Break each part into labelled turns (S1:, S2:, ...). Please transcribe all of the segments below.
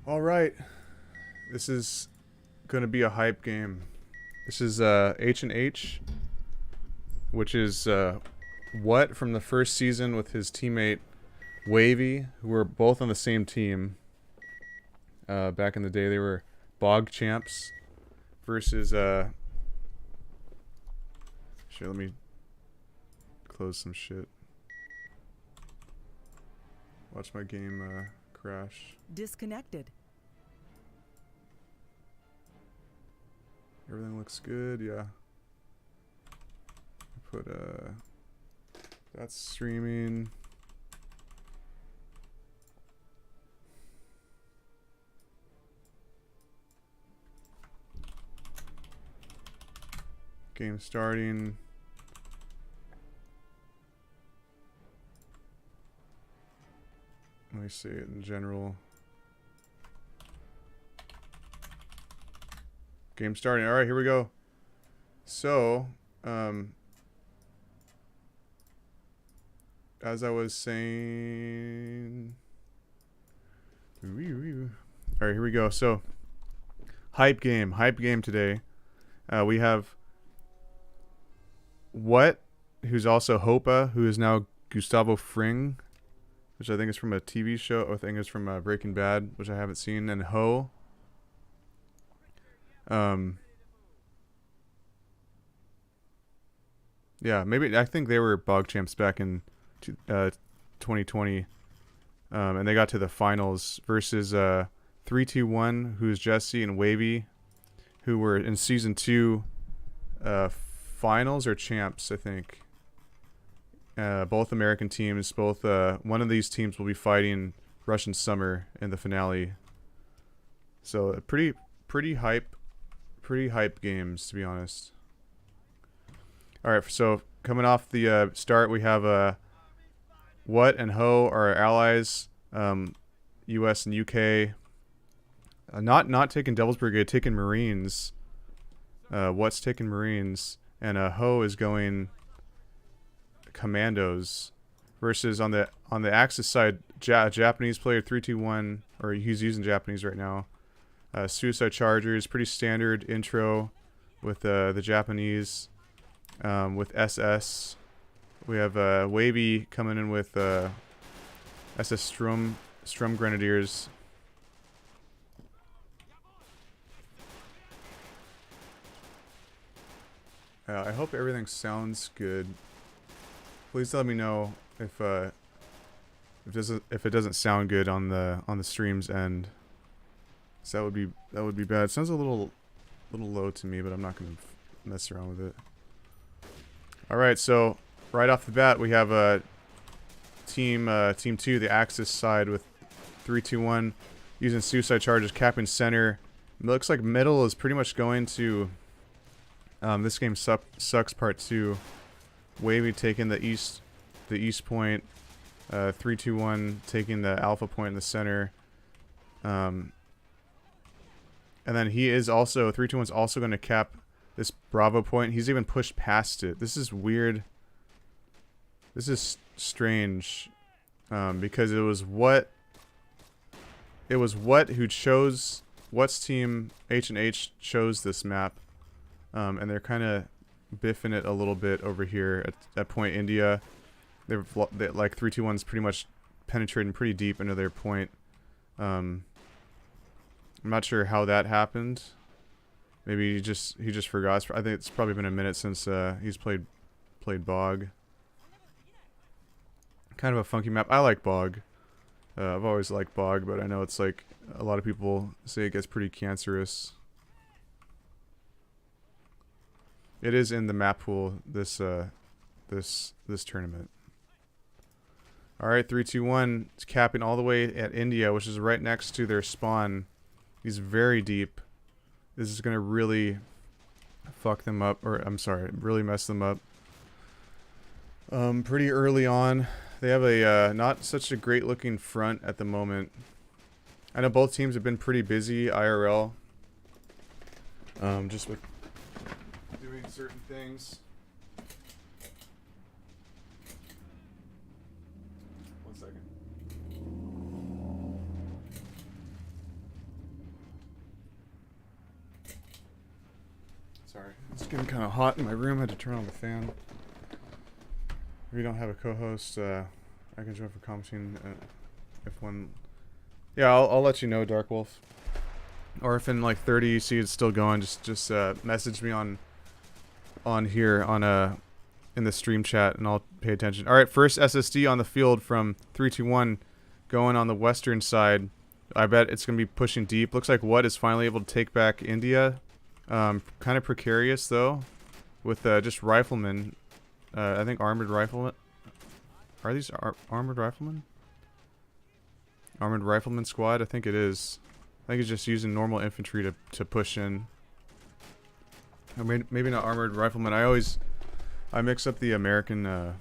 S1: All right, this is gonna be a hype game. This is H&H, which is what from the first season with his teammate Wavy, who were both on the same team. Back in the day, they were Bog champs versus. Sure, let me close some shit. Watch my game crash.
S2: Disconnected.
S1: Everything looks good, yeah. Put that's streaming. Game starting. Let me see it in general. Game starting. All right, here we go. So, as I was saying, all right, here we go. So, hype game today. We have What, who's also Hopa, who is now Gustavo Fring, which I think is from a TV show. I think it's from Breaking Bad, which I haven't seen, and Ho. Yeah, maybe I think they were Bog champs back in 2020, and they got to the finals versus 3-2-1, who's Jesse and Wavy, who were in season 2 finals or champs, I think. Both American teams. Both one of these teams will be fighting Russian Summer in the finale. So pretty hype games, to be honest. All right, so coming off the start, we have What and Ho are our allies, U.S. and U.K. Not taking Devil's Brigade, taking Marines. What's taking Marines, and Ho is going Commandos. Versus on the Axis side, Japanese player 3-2-1, or he's using Japanese right now. Suicide Chargers, pretty standard intro with the Japanese. With SS, we have Wavy coming in with SS Strum Grenadiers. I hope everything sounds good. Please let me know if it doesn't sound good on the stream's end. So that would be bad. It sounds a little low to me, but I'm not gonna mess around with it. All right, so right off the bat, we have a team 2, the Axis side, with 3-2-1 using Suicide Chargers, capping center. It looks like middle is pretty much going to This Game Sucks Part 2. Wavy taking the east point, 3-2-1 taking the alpha point in the center. And then he is also 3-2-1's also going to cap this Bravo point. He's even pushed past it. This is weird. This is strange, because it was what who chose What's team H&H chose this map, and they're kind of biffing it a little bit over here at Point India. They like 3-2-1's pretty much penetrating pretty deep into their point. I'm not sure how that happened. Maybe he just forgot. I think it's probably been a minute since he's played Bog. Kind of a funky map. I like Bog. I've always liked Bog, but I know it's like a lot of people say it gets pretty cancerous. It is in the map pool this tournament. All right, 3-2-1. It's capping all the way at India, which is right next to their spawn. He's very deep. This is gonna really fuck them up, or I'm sorry, really mess them up. Pretty early on, they have a not such a great looking front at the moment. I know both teams have been pretty busy IRL. Just with doing certain things. One second. Sorry, it's getting kind of hot in my room. I had to turn on the fan. If you don't have a co-host, I can join for commenting if one. Yeah, I'll let you know, Darkwolf. Or if in like 30 you see it's still going, just message me on here in the stream chat, and I'll pay attention. All right, first SSD on the field from 321, going on the western side. I bet it's gonna be pushing deep. Looks like What is finally able to take back India. Kind of precarious though, with just riflemen. I think armored riflemen. Are these armored riflemen? Armored rifleman squad? I think it is. I think it's just using normal infantry to push in. Or maybe not armored riflemen. I mix up the American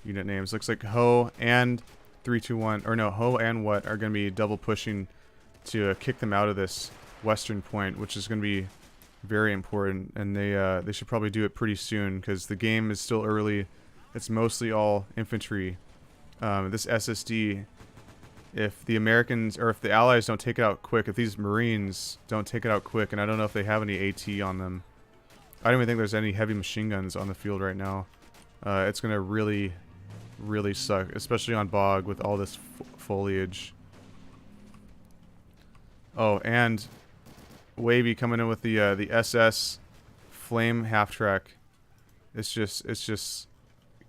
S1: unit names. Looks like Ho and 321, or no, Ho and What are going to be double pushing to kick them out of this western point, which is going to be very important. And they should probably do it pretty soon because the game is still early. It's mostly all infantry. This SSD, if the Americans or if the Allies don't take it out quick, if these Marines don't take it out quick, and I don't know if they have any AT on them. I don't even think there's any heavy machine guns on the field right now. It's gonna really suck, especially on Bog with all this foliage. Oh, and Wavy coming in with the SS Flame half track. It's just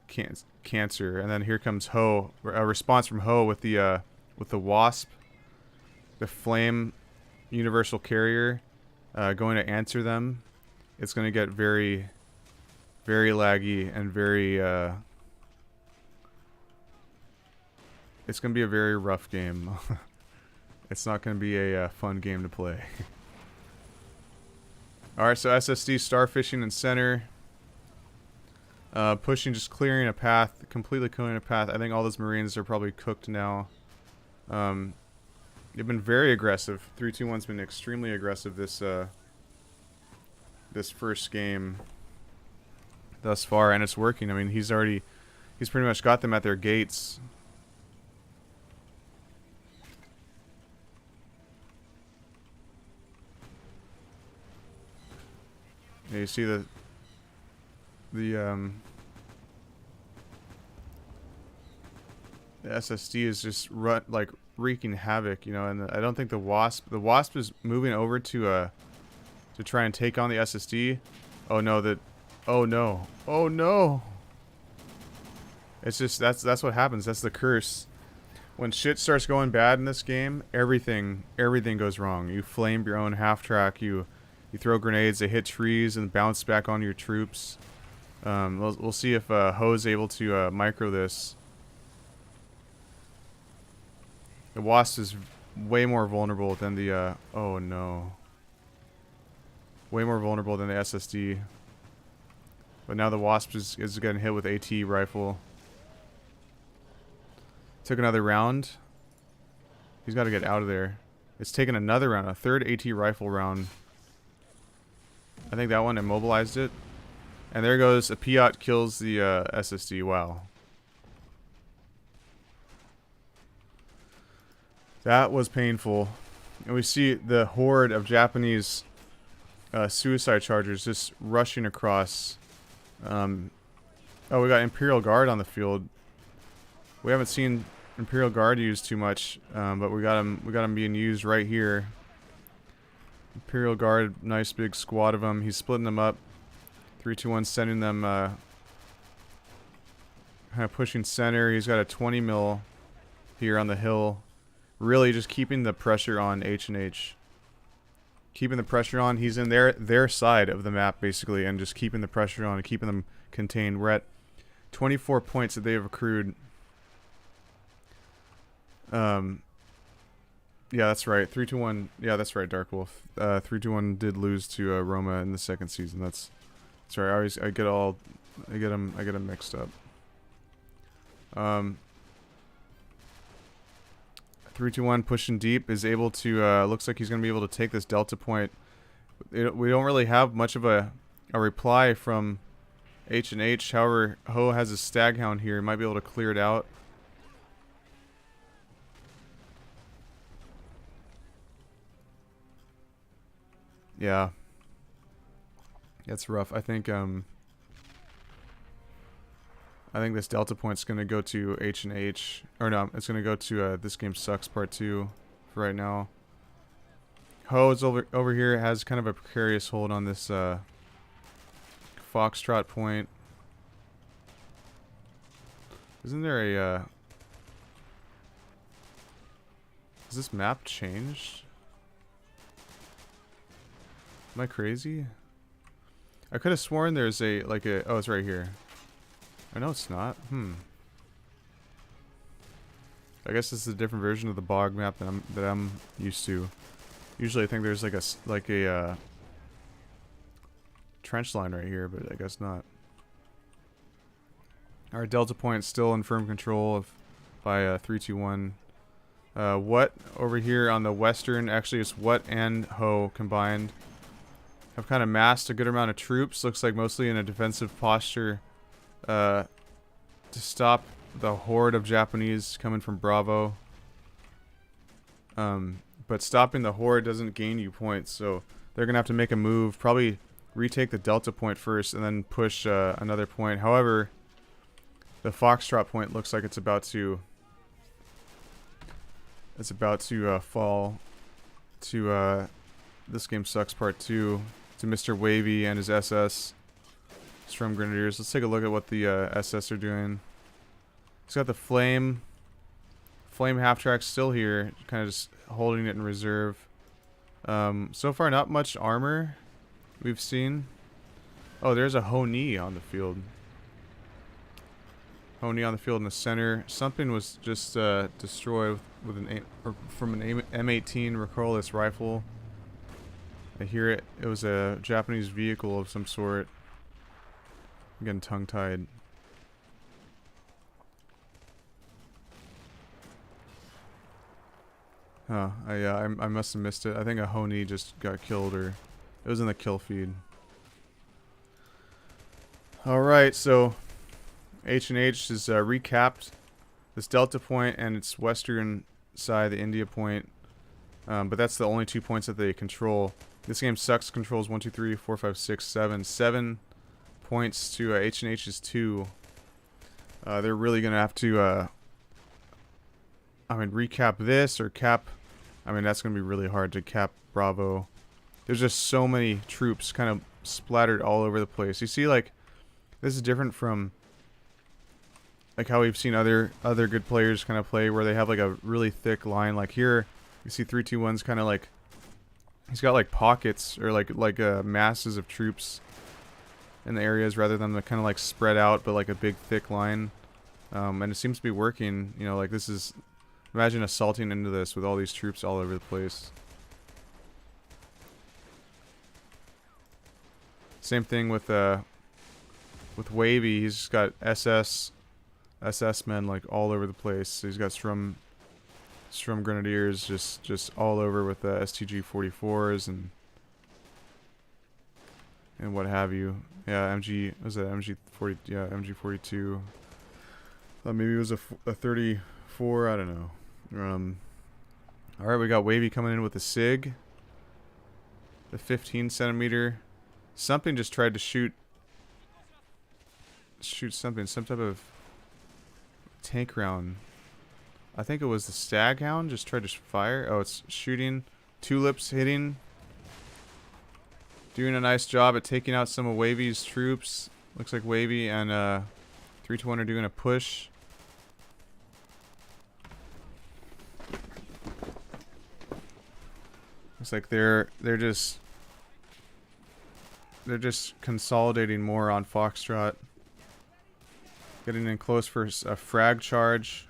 S1: cancer. And then here comes Ho, a response from Ho with the Wasp, the Flame Universal Carrier, going to answer them. It's going to get very, very laggy and very, it's going to be a very rough game. It's not going to be a fun game to play. Alright, so SSD starfishing in center. Pushing, just clearing a path, completely clearing a path. I think all those Marines are probably cooked now. They've been very aggressive. 321's been extremely aggressive this first game thus far, and it's working. I mean, he's pretty much got them at their gates. Yeah, you see the SSD is just wreaking havoc, you know, and I don't think the Wasp is moving over to try and take on the SSD. Oh no, oh no. It's just that's what happens. That's the curse. When shit starts going bad in this game, everything goes wrong. You flame your own half track, you throw grenades, they hit trees and bounce back on your troops. We'll see if Ho's able to micro this. The Wasp is way more vulnerable than the oh no. Way more vulnerable than the SSD. But now the Wasp is getting hit with AT rifle. Took another round. He's got to get out of there. It's taken another round, a third AT rifle round. I think that one immobilized it. And there goes, a Piat kills the SSD. Wow. That was painful. And we see the horde of Japanese suicide chargers just rushing across. Oh, we got Imperial Guard on the field. We haven't seen Imperial Guard used too much, but we got him being used right here. Imperial Guard, nice big squad of them. He's splitting them up. 321 sending them kind of pushing center. He's got a 20 mil here on the hill. Really just keeping the pressure on H&H. Keeping the pressure on. He's in their side of the map basically, and just keeping the pressure on and keeping them contained. We're at 24 points that they have accrued. Yeah, that's right. 321. Yeah, that's right. Darkwolf. 321 did lose to Roma in the second season. That's right. I get them mixed up. 321 pushing deep is able to. Looks like he's gonna be able to take this Delta point. We don't really have much of a reply from H&H. However, Ho has a Staghound here. He might be able to clear it out. Yeah. It's rough. I think this Delta Point's gonna go to H&H. Or no, it's gonna go to This Game Sucks Part 2 for right now. Ho is over here, has kind of a precarious hold on this Foxtrot point. Isn't there a has this map changed? Am I crazy? I could have sworn there's a oh, it's right here. I know it's not. I guess this is a different version of the bog map that I'm used to. Usually I think there's like a trench line right here, but I guess not. Our Delta Point still in firm control by 321. What over here on the western, actually it's What and Ho combined, have kind of massed a good amount of troops. Looks like mostly in a defensive posture to stop the horde of Japanese coming from Bravo. But stopping the horde doesn't gain you points, so they're gonna have to make a move, probably retake the Delta Point first and then push another point. However, the Foxtrot Point looks like it's about to fall to This Game Sucks Part 2, to Mr. Wavy and his SS Strum Grenadiers. Let's take a look at what the SS are doing. He's got the Flame half track still here, kind of just holding it in reserve. So far, not much armor we've seen. Oh, there's a Ho-Ni on the field. Ho-Ni on the field in the center. Something was just destroyed with from an M18 recoilless rifle. I hear it. It was a Japanese vehicle of some sort. I'm getting tongue-tied. Huh. I must have missed it. I think a Ho-Ni just got killed, or it was in the kill feed. Alright, so H&H has recapped this Delta Point and its western side, the India Point. But that's the only 2 points that they control. This Game Sucks controls 1, 2, 3, 4, 5, 6, 7. 7 points to H&H's 2. They're really going to have to recap this or cap. That's going to be really hard to cap Bravo. There's just so many troops kind of splattered all over the place. You see, like, this is different from like how we've seen other good players kind of play, where they have like a really thick line. Like here, you see 321's kind of like, he's got like pockets or like masses of troops in the areas rather than the kind of like spread out, but like a big thick line. And it seems to be working. You know, like this is, imagine assaulting into this with all these troops all over the place. Same thing with Wavy. He's just got SS men like all over the place. So he's got Strum Grenadiers just all over with the STG 44s and what have you. Yeah, MG, was that MG 40? Yeah, MG 42. Maybe it was a 34. I don't know. All right, we got Wavy coming in with a SIG, the 15 centimeter. Something just tried to shoot something, some type of tank round. I think it was the Staghound just tried to fire. Oh, it's shooting. Tulips hitting. Doing a nice job at taking out some of Wavy's troops. Looks like Wavy and 321 are doing a push. Looks like they're just consolidating more on Foxtrot. Getting in close for a frag charge.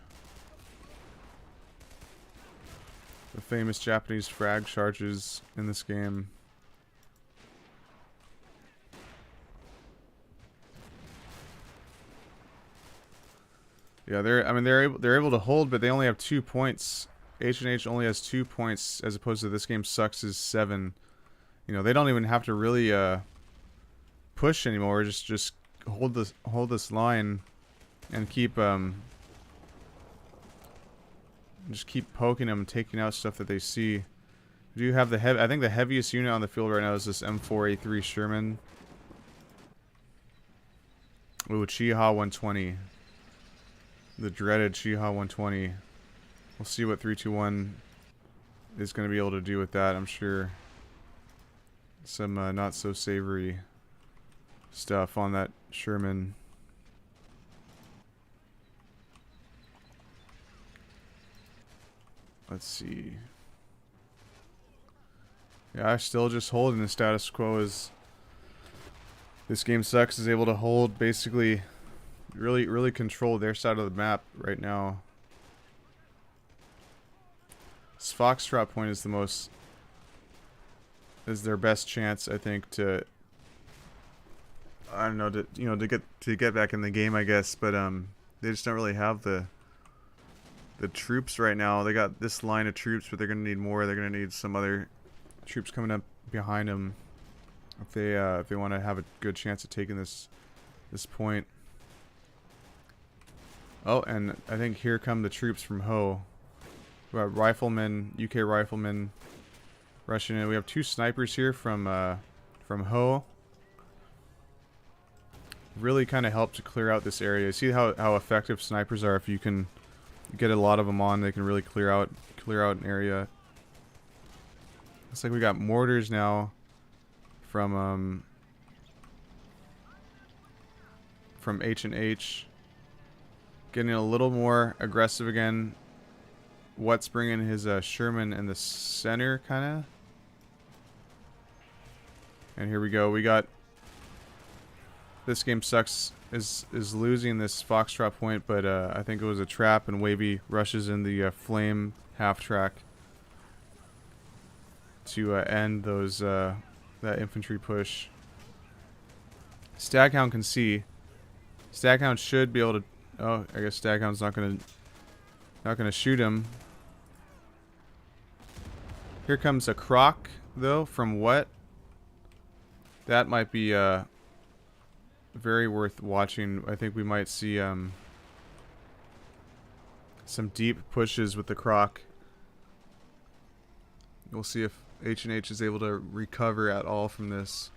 S1: The famous Japanese frag charges in this game. Yeah, they're able to hold, but they only have 2 points. H&H only has 2 points as opposed to This Game Sucks is 7. You know, they don't even have to really push anymore. Just hold this line and keep just keep poking them, taking out stuff that they see. Do you have the I think the heaviest unit on the field right now is this M4A3 Sherman. Ooh, Chiha 120. The dreaded Chiha 120. We'll see what 321 is going to be able to do with that. I'm sure some not so savory stuff on that Sherman. Let's see. Yeah, I'm still just holding the status quo. As this game sucks is able to hold, basically really control their side of the map right now. This Foxtrot point is their best chance, I think, to, I don't know, to get back in the game, I guess. But they just don't really have the troops right now. They got this line of troops, but they're gonna need more. They're gonna need some other troops coming up behind them if they want to have a good chance of taking this point. Oh, and I think here come the troops from Ho. We got riflemen, UK riflemen rushing in. We have 2 snipers here from Ho. Really kind of help to clear out this area. See how effective snipers are. If you can get a lot of them on, they can really clear out an area. Looks like we got mortars now from H&H. Getting a little more aggressive again. What's bringing his Sherman in the center, kind of. And here we go. We got, this game sucks is losing this Foxtrot point, but I think it was a trap, and Wavy rushes in the flame half track to end those that infantry push. Staghound can see. Staghound should be able to. Oh, I guess Staghound's not gonna shoot him. Here comes a croc, though, from what? That might be very worth watching. I think we might see some deep pushes with the croc. We'll see if H&H is able to recover at all from this.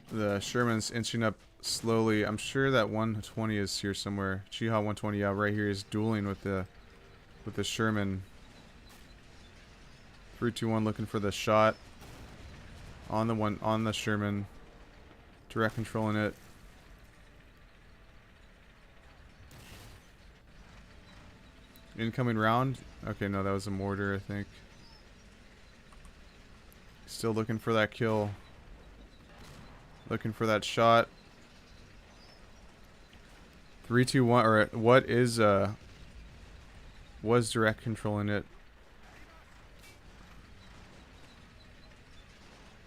S1: The Sherman's inching up slowly. I'm sure that 120 is here somewhere. Chiha 120, yeah, right here is dueling with the Sherman. 321 looking for the shot on the Sherman. Direct controlling it. Incoming round. Okay, no, that was a mortar, I think. Still looking for that kill. Looking for that shot. 321, or what is was direct controlling it.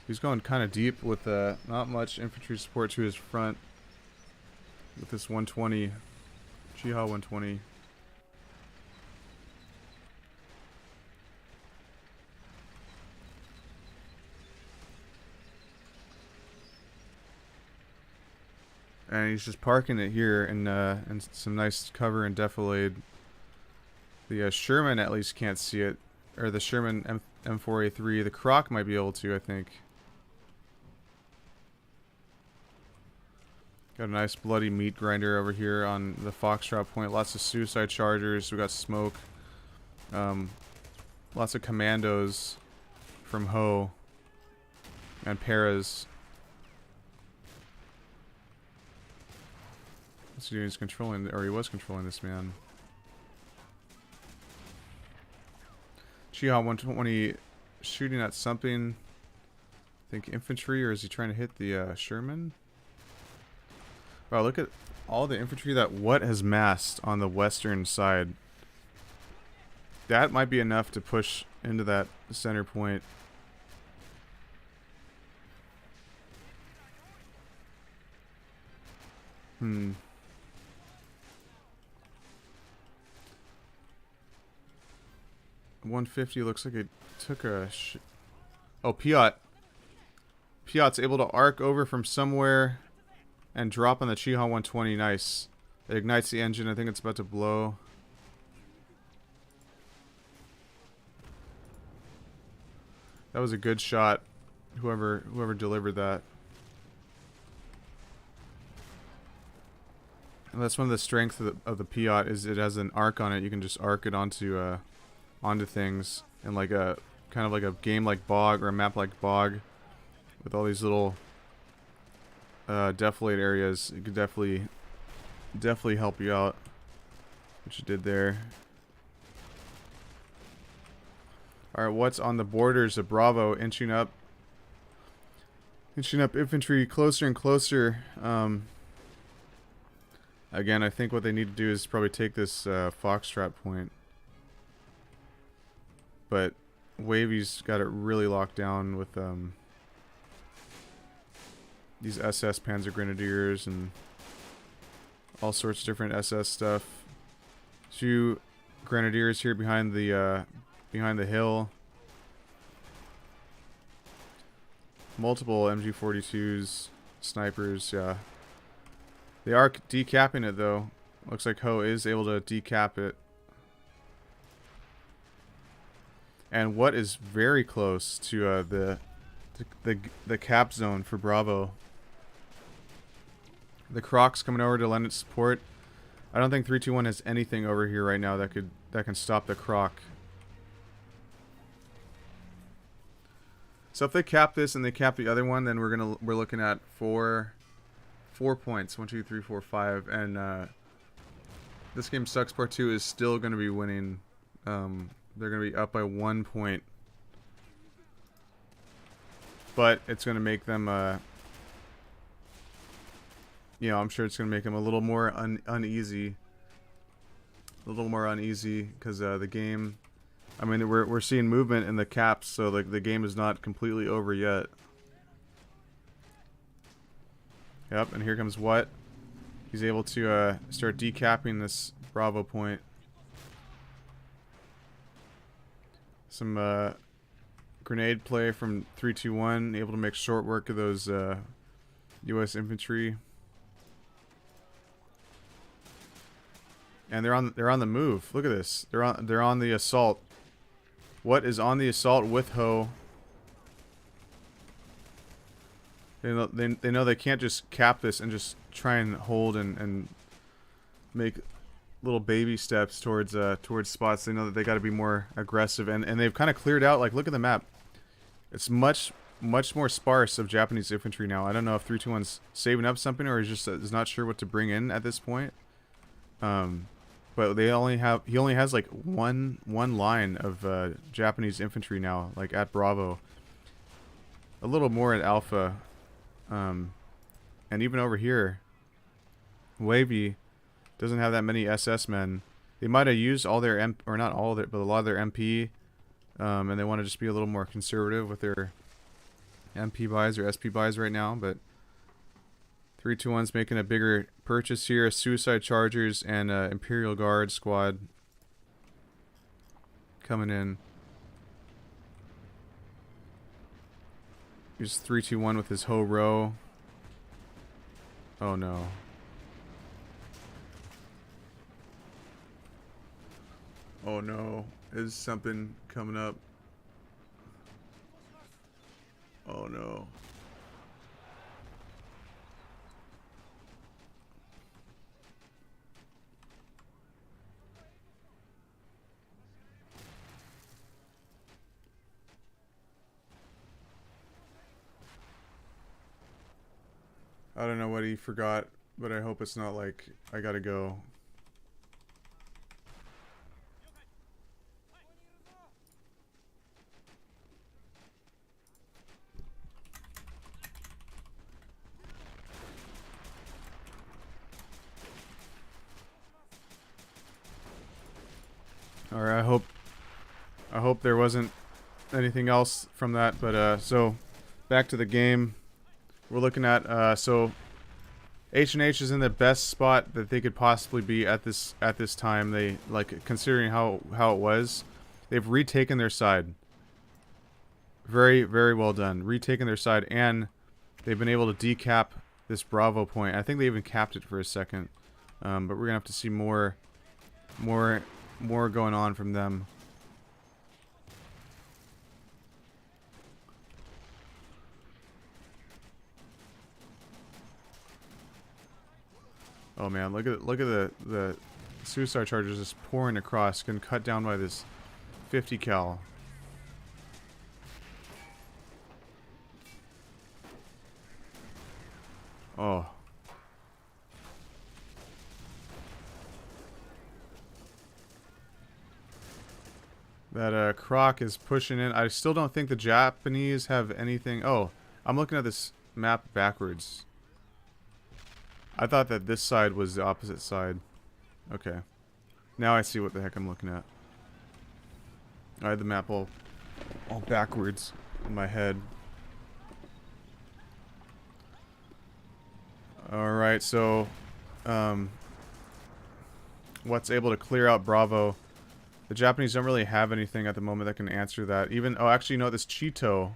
S1: He's going kind of deep with not much infantry support to his front with this 120, Chiha 120. And he's just parking it here in some nice cover and defilade. The Sherman at least can't see it, or the Sherman M4A3. The Croc might be able to, I think. Got a nice bloody meat grinder over here on the Foxtrot point. Lots of suicide chargers. We got smoke. Lots of commandos from Ho and Paras. What's he doing? He's controlling, or he was controlling this man. Chiha 120 shooting at something. I think infantry, or is he trying to hit the Sherman? Wow, look at all the infantry that what has massed on the western side. That might be enough to push into that center point. Hmm. 150 looks like it took a oh, Piot. Piot's able to arc over from somewhere And drop on the Chiha 120. Nice. It ignites the engine. I think it's about to blow. That was a good shot. Whoever delivered that. And that's one of the strengths of the Piat is it has an arc on it. You can just arc it onto things, and like a kind of like a game like Bog or a map like Bog, with all these little deflate areas. It could definitely help you out, which it did there. All right, what's on the borders of Bravo? Inching up infantry closer and closer. Again, I think what they need to do is probably take this Foxtrot point. But Wavy's got it really locked down with these SS Panzer Grenadiers and all sorts of different SS stuff. 2 Grenadiers here behind the hill. Multiple MG42s, snipers, yeah. They are decapping it though. Looks like Ho is able to decap it. And what is very close to the cap zone for Bravo. The Croc's coming over to lend its support. I don't think 321 has anything over here right now that can stop the Croc. So if they cap this and they cap the other one, then we're looking at four points. 1, 2, 3, 4, 5, and this game sucks. Part 2 is still going to be winning. They're going to be up by 1 point, but it's going to make them. You know, I'm sure it's going to make them a little more uneasy. A little more uneasy because the game. I mean, we're seeing movement in the caps, so like the game is not completely over yet. Yep, and here comes what? He's able to start decapping this Bravo point. Some grenade play from 321, able to make short work of those U.S. infantry. And they're on the move. Look at this. They're on the assault. What is on the assault with Ho? They know they can't just cap this and just try and hold and make little baby steps towards spots. They know that they got to be more aggressive, and they've kind of cleared out. Like, look at the map. It's much more sparse of Japanese infantry now. I don't know if 321's saving up something or is not sure what to bring in at this point. But he only has like one line of Japanese infantry now, like at Bravo. A little more at Alpha. And even over here, Wavy doesn't have that many SS men. They might have used all their or not all of it, but a lot of their MP, and they want to just be a little more conservative with their MP buys or SP buys right now. But 321's making a bigger purchase here: Suicide Chargers and Imperial Guard squad coming in. Here's 321 with his Ho row. Oh no. Oh no. Is something coming up? Oh no. I don't know what he forgot, but I hope it's not like I gotta go. Alright, I hope there wasn't anything else from that, but so back to the game. We're looking at so H&H is in the best spot that they could possibly be at this time. They, like, considering how it was, they've retaken their side. Very, very well done. Retaken their side, and they've been able to decap this Bravo point. I think they even capped it for a second. But we're gonna have to see more going on from them. Oh man, look at the suicide chargers just pouring across, getting cut down by this 50 cal. Oh. That Croc is pushing in. I still don't think the Japanese have anything. Oh, I'm looking at this map backwards. I thought that this side was the opposite side. Okay. Now I see what the heck I'm looking at. I had the map all backwards in my head. Alright, so what's able to clear out Bravo? The Japanese don't really have anything at the moment that can answer that. Even, oh, actually, no, this Cheeto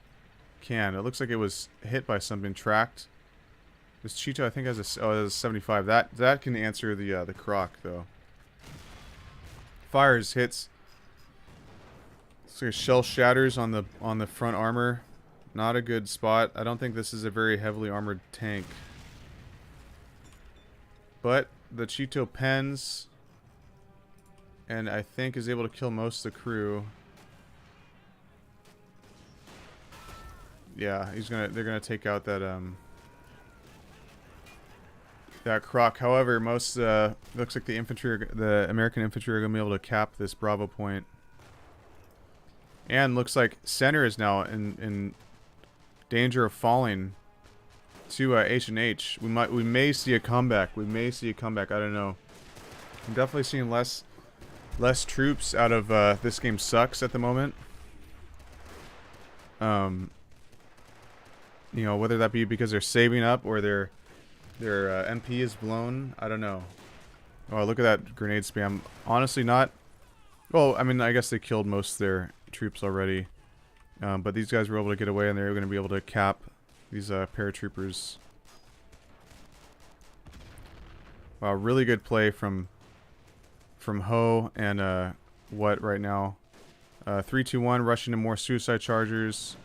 S1: can. It looks like it was hit by something, tracked. This Cheeto, I think, has a, oh, it has a 75. That can answer the Croc, though. Fires, hits. Looks like a shell shatters on the front armor. Not a good spot. I don't think this is a very heavily armored tank. But the Cheeto pens, and I think is able to kill most of the crew. Yeah, they're gonna take out that that Croc. However, most looks like the American infantry are gonna be able to cap this Bravo point. And looks like center is now in danger of falling to H&H. We may see a comeback. We may see a comeback. I don't know. I'm definitely seeing less troops out of this game sucks at the moment. You know, whether that be because they're saving up or their MP is blown. I don't know. Oh, look at that grenade spam. Honestly, not. Well, I mean, I guess they killed most of their troops already. But these guys were able to get away, and they're going to be able to cap these paratroopers. Wow, really good play from Ho and what right now. 3-2-1, rushing to more suicide chargers.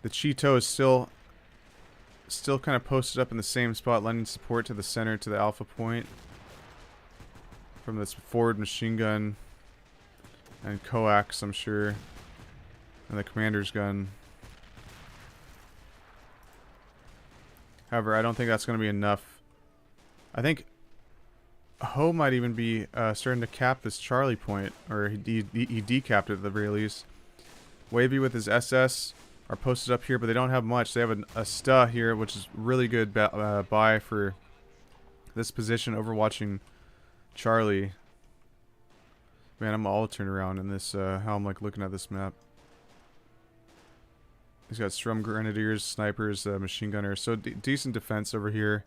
S1: The Cheeto is still kind of posted up in the same spot, lending support to the center, to the alpha point. From this forward machine gun. And coax, I'm sure. And the commander's gun. However, I don't think that's going to be enough. I think Ho might even be starting to cap this Charlie point. Or he decapped it at the very least. Wavy with his SS are posted up here, but they don't have much. They have a Sta here, which is really good buy for this position, overwatching Charlie. Man, I'm all turned around in this, how I'm like looking at this map. He's got Strum Grenadiers, Snipers, Machine Gunners. So decent defense over here.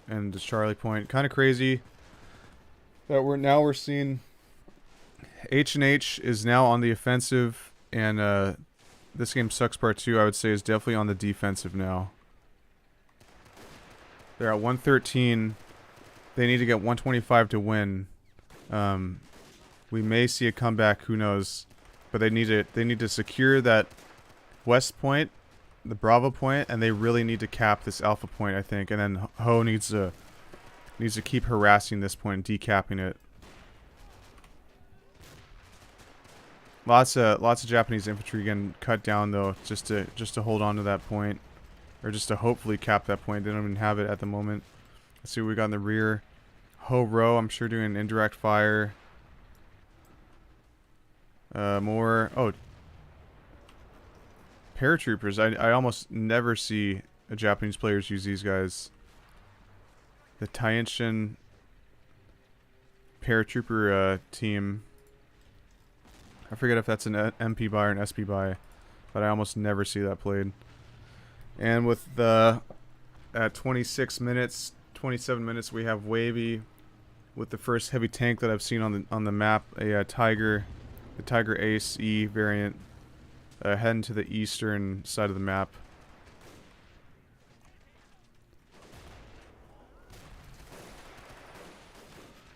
S1: And the Charlie point. Kind of crazy that we're seeing H&H is now on the offensive, and this game sucks part 2, I would say, is definitely on the defensive now. They're at 113. They need to get 125 to win. We may see a comeback, who knows? But they need to secure that West point, the Bravo point, and they really need to cap this Alpha point, I think. And then Ho needs to keep harassing this point and decapping it. Lots of Japanese infantry getting cut down though, just to hold on to that point, or just to hopefully cap that point. They don't even have it at the moment. Let's see what we got in the rear. Ho Row, I'm sure, doing indirect fire. More. Oh, paratroopers. I almost never see Japanese players use these guys. The Taishin paratrooper team. I forget if that's an MP buy or an SP buy, but I almost never see that played. And with the at 26 minutes, 27 minutes, we have Wavy with the first heavy tank that I've seen on the map, a Tiger, the Tiger Ace E variant, heading to the eastern side of the map.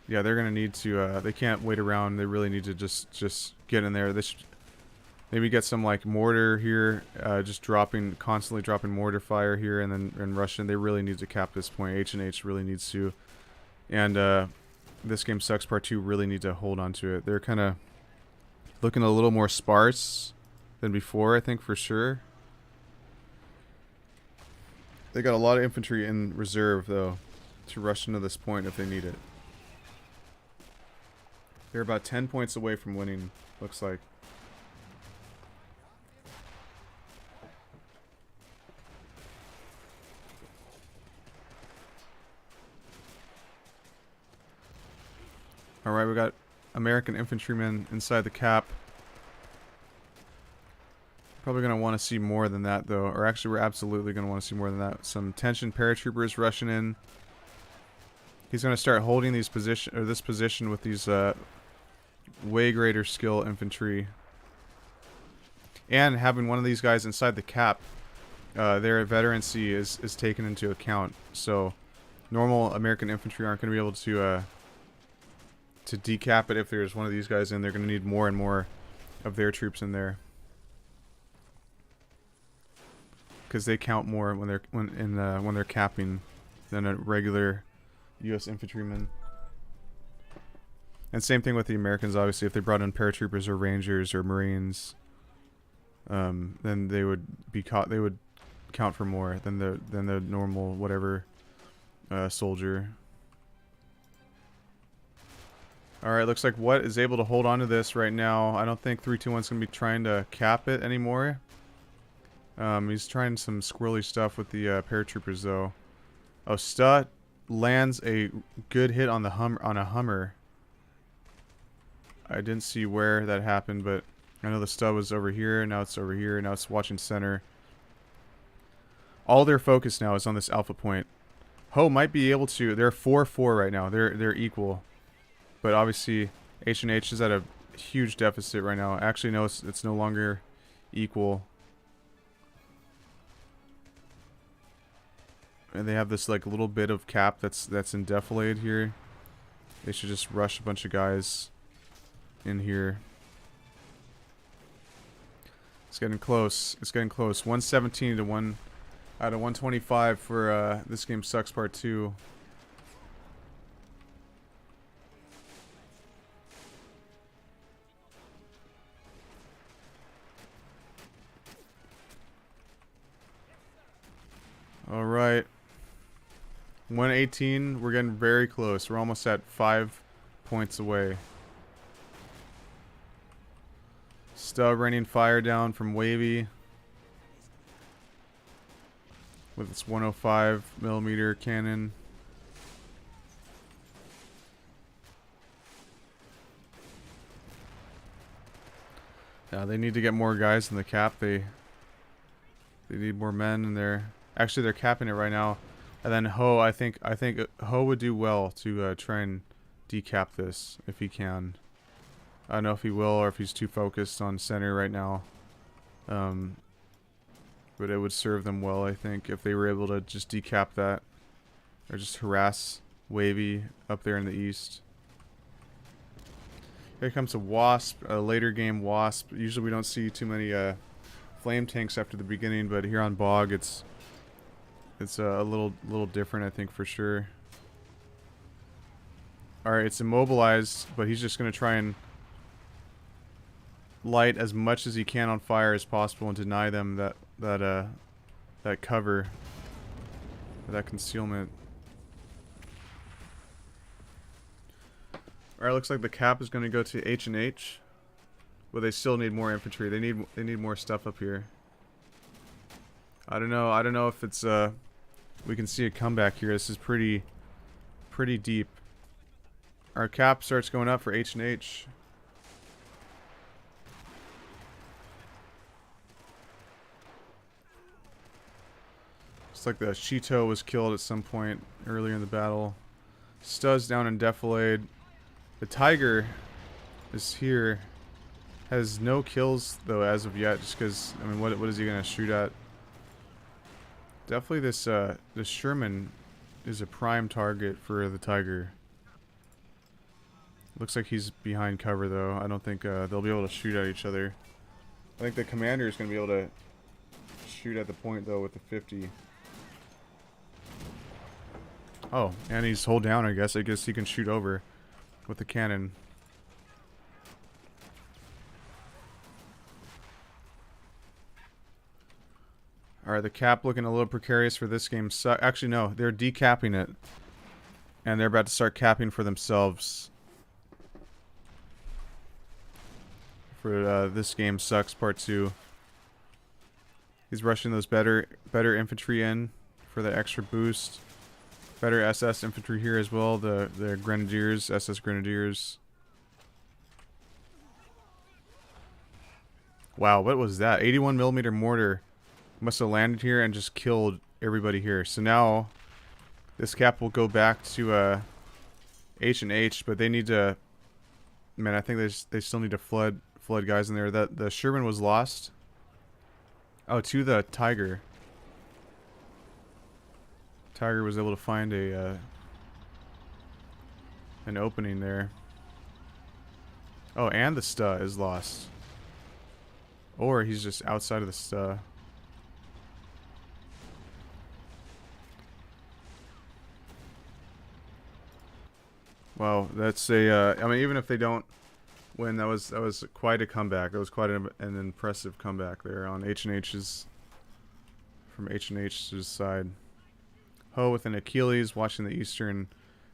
S1: Yeah, they're gonna need to. They can't wait around. They really need to just get in there. They should maybe get some like mortar here, just constantly dropping mortar fire here, and then rush in. They really need to cap this point. H&H really needs to, and this game sucks. Part 2 really need to hold on to it. They're kind of looking a little more sparse than before, I think, for sure. They got a lot of infantry in reserve though to rush into this point if they need it. They're about 10 points away from winning, looks like. Alright, we got American infantrymen inside the cap. Probably going to want to see more than that, though. Or actually, we're absolutely going to want to see more than that. Some tension paratroopers rushing in. He's going to start holding this position with these way greater skill infantry. And having one of these guys inside the cap, their veterancy is taken into account. So normal American infantry aren't going to be able to decap it if there's one of these guys in. They're going to need more and more of their troops in there, because they count more when they're capping than a regular U.S. infantryman. And same thing with the Americans. Obviously, if they brought in paratroopers or rangers or marines, then they would count for more than the normal whatever soldier. Alright, looks like What is able to hold on to this right now. I don't think 321's going to be trying to cap it anymore. He's trying some squirrely stuff with the paratroopers, though. Oh, Sta lands a good hit on a Hummer. I didn't see where that happened, but I know the Sta was over here. Now it's over here. Now it's watching center. All their focus now is on this alpha point. Ho might be able to. They're 4-4 right now. They're equal. But obviously, H&H is at a huge deficit right now. Actually, no, it's no longer equal. And they have this like little bit of cap that's in defilade here. They should just rush a bunch of guys in here. It's getting close. It's getting close. 117 to 1 out of 125 for This Game Sucks Part 2. Alright. 118. We're getting very close. We're almost at 5 points away. Still raining fire down from Wavy with its 105mm cannon. Yeah, they need to get more guys in the cap. They need more men in there. Actually, they're capping it right now. And then Ho, I think Ho would do well to try and decap this if he can. I don't know if he will or if he's too focused on center right now. But it would serve them well, I think, if they were able to just decap that. Or just harass Wavy up there in the east. Here comes a Wasp, a later game Wasp. Usually we don't see too many flame tanks after the beginning, but here on Bog it's a little different, I think, for sure. Alright, it's immobilized, but he's just going to try and light as much as he can on fire as possible and deny them that cover, that concealment. Alright, looks like the cap is going to go to H&H, but they still need more infantry. They need more stuff up here. I don't know if it's we can see a comeback here. This is pretty deep. Our cap starts going up for H&H. Looks like the Shito was killed at some point earlier in the battle. Sta's down in defilade. The Tiger is here. Has no kills though as of yet, just because, I mean, what is he gonna shoot at? Definitely this Sherman is a prime target for the Tiger. Looks like he's behind cover though. I don't think they'll be able to shoot at each other. I think the commander is going to be able to shoot at the point though with the 50. Oh, and he's hold down, I guess. I guess he can shoot over with the cannon. Alright, the cap looking a little precarious for this game. Actually, no. They're decapping it. And they're about to start capping for themselves. For this game sucks part 2. He's rushing those better infantry in for the extra boost. Better SS infantry here as well. The Grenadiers, SS Grenadiers. Wow, what was that? 81mm mortar must have landed here and just killed everybody here. So now this cap will go back to H&H, but they need to. Man, I think they still need to flood guys in there. That the Sherman was lost. Oh, to the Tiger. Tiger was able to find a an opening there. Oh, and the sta is lost. Or he's just outside of the sta. Wow, that's a. I mean, even if they don't win, that was quite a comeback. That was quite an impressive comeback there on H&H's from H&H's side. Ho with an Achilles watching the eastern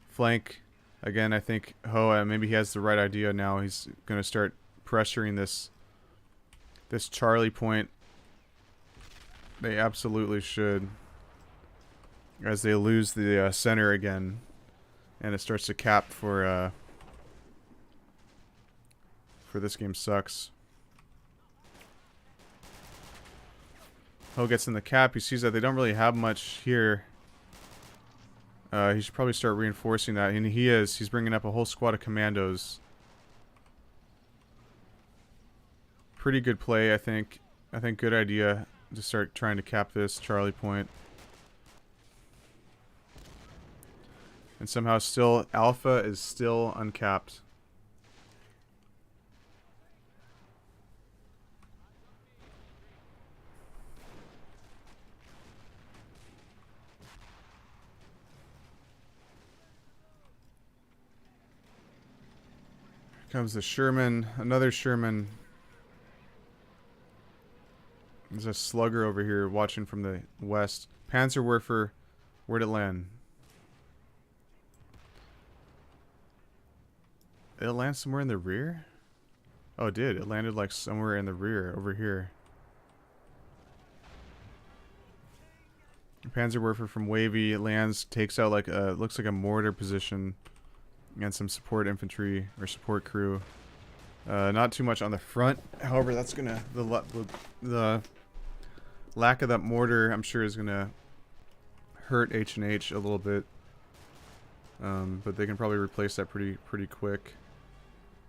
S1: flank. Again, I think Ho, maybe he has the right idea now. He's going to start pressuring this Charlie point. They absolutely should. As they lose the center again. And it starts to cap for this game sucks. Ho gets in the cap. He sees that they don't really have much here. He should probably start reinforcing that. And he is. He's bringing up a whole squad of commandos. Pretty good play, I think. I think good idea to start trying to cap this Charlie point. And somehow still, Alpha is still uncapped. Here comes the Sherman, another Sherman. There's a slugger over here watching from the west. Panzerwerfer, where'd it land? Did it land somewhere in the rear? Oh, it did. It landed like somewhere in the rear over here. Panzerwerfer from Wavy lands, takes out like a, looks like a mortar position and some support infantry or support crew. Not too much on the front. However, that's gonna the lack of that mortar, I'm sure, is gonna hurt H&H a little bit. But they can probably replace that pretty quick.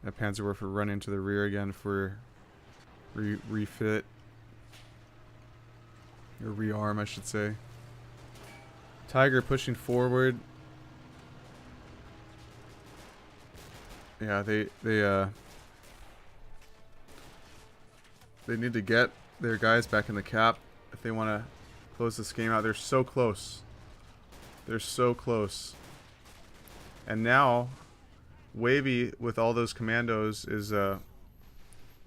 S1: That Panzerwerfer run into the rear again for refit. Or rearm, I should say. Tiger pushing forward. Yeah, they need to get their guys back in the cap if they want to close this game out. They're so close. They're so close. And now, Wavy with all those commandos is all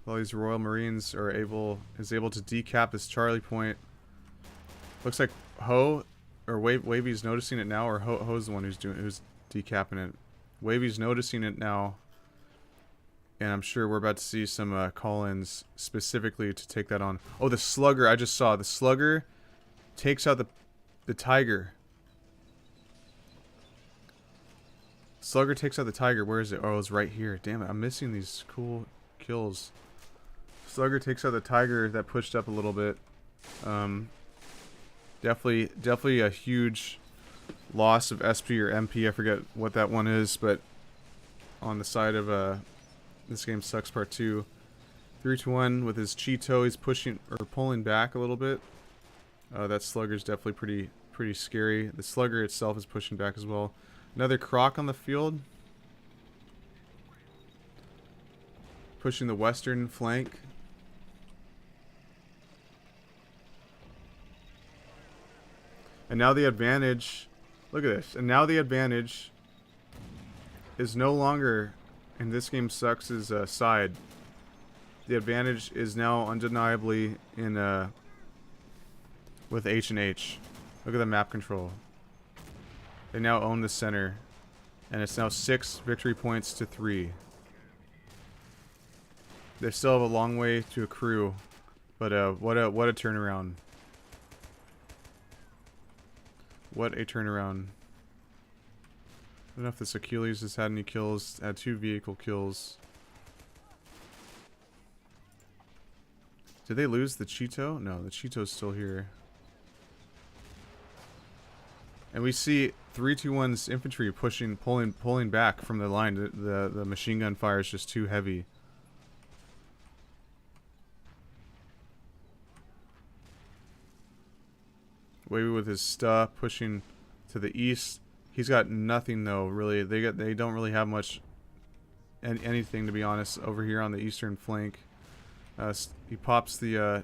S1: these Royal Marines is able to decap this Charlie point. Looks like Ho or Wavy's noticing it now, or Ho's the one who's decapping it. Wavy's noticing it now, and I'm sure we're about to see some call-ins specifically to take that on. Oh, the Slugger! I just saw the Slugger takes out the Tiger. Slugger takes out the Tiger. Where is it? Oh, it's right here. Damn it! I'm missing these cool kills. Slugger takes out the Tiger that pushed up a little bit. Definitely a huge loss of SP or MP. I forget what that one is, but on the side of this game sucks part 2. 3-1 with his Cheeto. He's pushing or pulling back a little bit. That Slugger's definitely pretty scary. The Slugger itself is pushing back as well. Another Croc on the field. pushing the western flank. And now the advantage, look at this, and now the advantage is no longer, in this game sucks, side. The advantage is now undeniably in with H and H. Look at the map control. They now own the center, and it's now 6 victory points to 3. They still have a long way to accrue, but what a turnaround! What a turnaround! I don't know if this Achilles has had any kills. Had 2 vehicle kills. Did they lose the Cheeto? No, the Cheeto's still here. And we see 321's infantry pulling back from the line. The machine gun fire is just too heavy. Wavy with his stuff pushing to the east. He's got nothing though, really. They don't really have much anything, to be honest, over here on the eastern flank. He pops the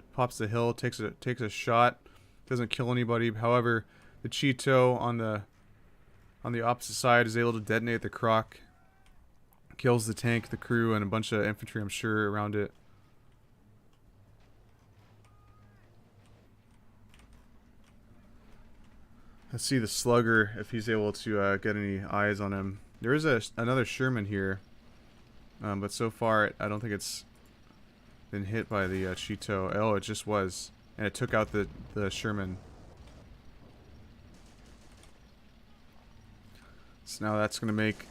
S1: hill, takes a shot, doesn't kill anybody. However, the Cheeto on the opposite side is able to detonate the croc, kills the tank, the crew, and a bunch of infantry, I'm sure, around it. Let's see the slugger, if he's able to get any eyes on him. There is another Sherman here, but so far I don't think it's been hit by the Cheeto. Oh, it just was, and it took out the Sherman. So now that's going to make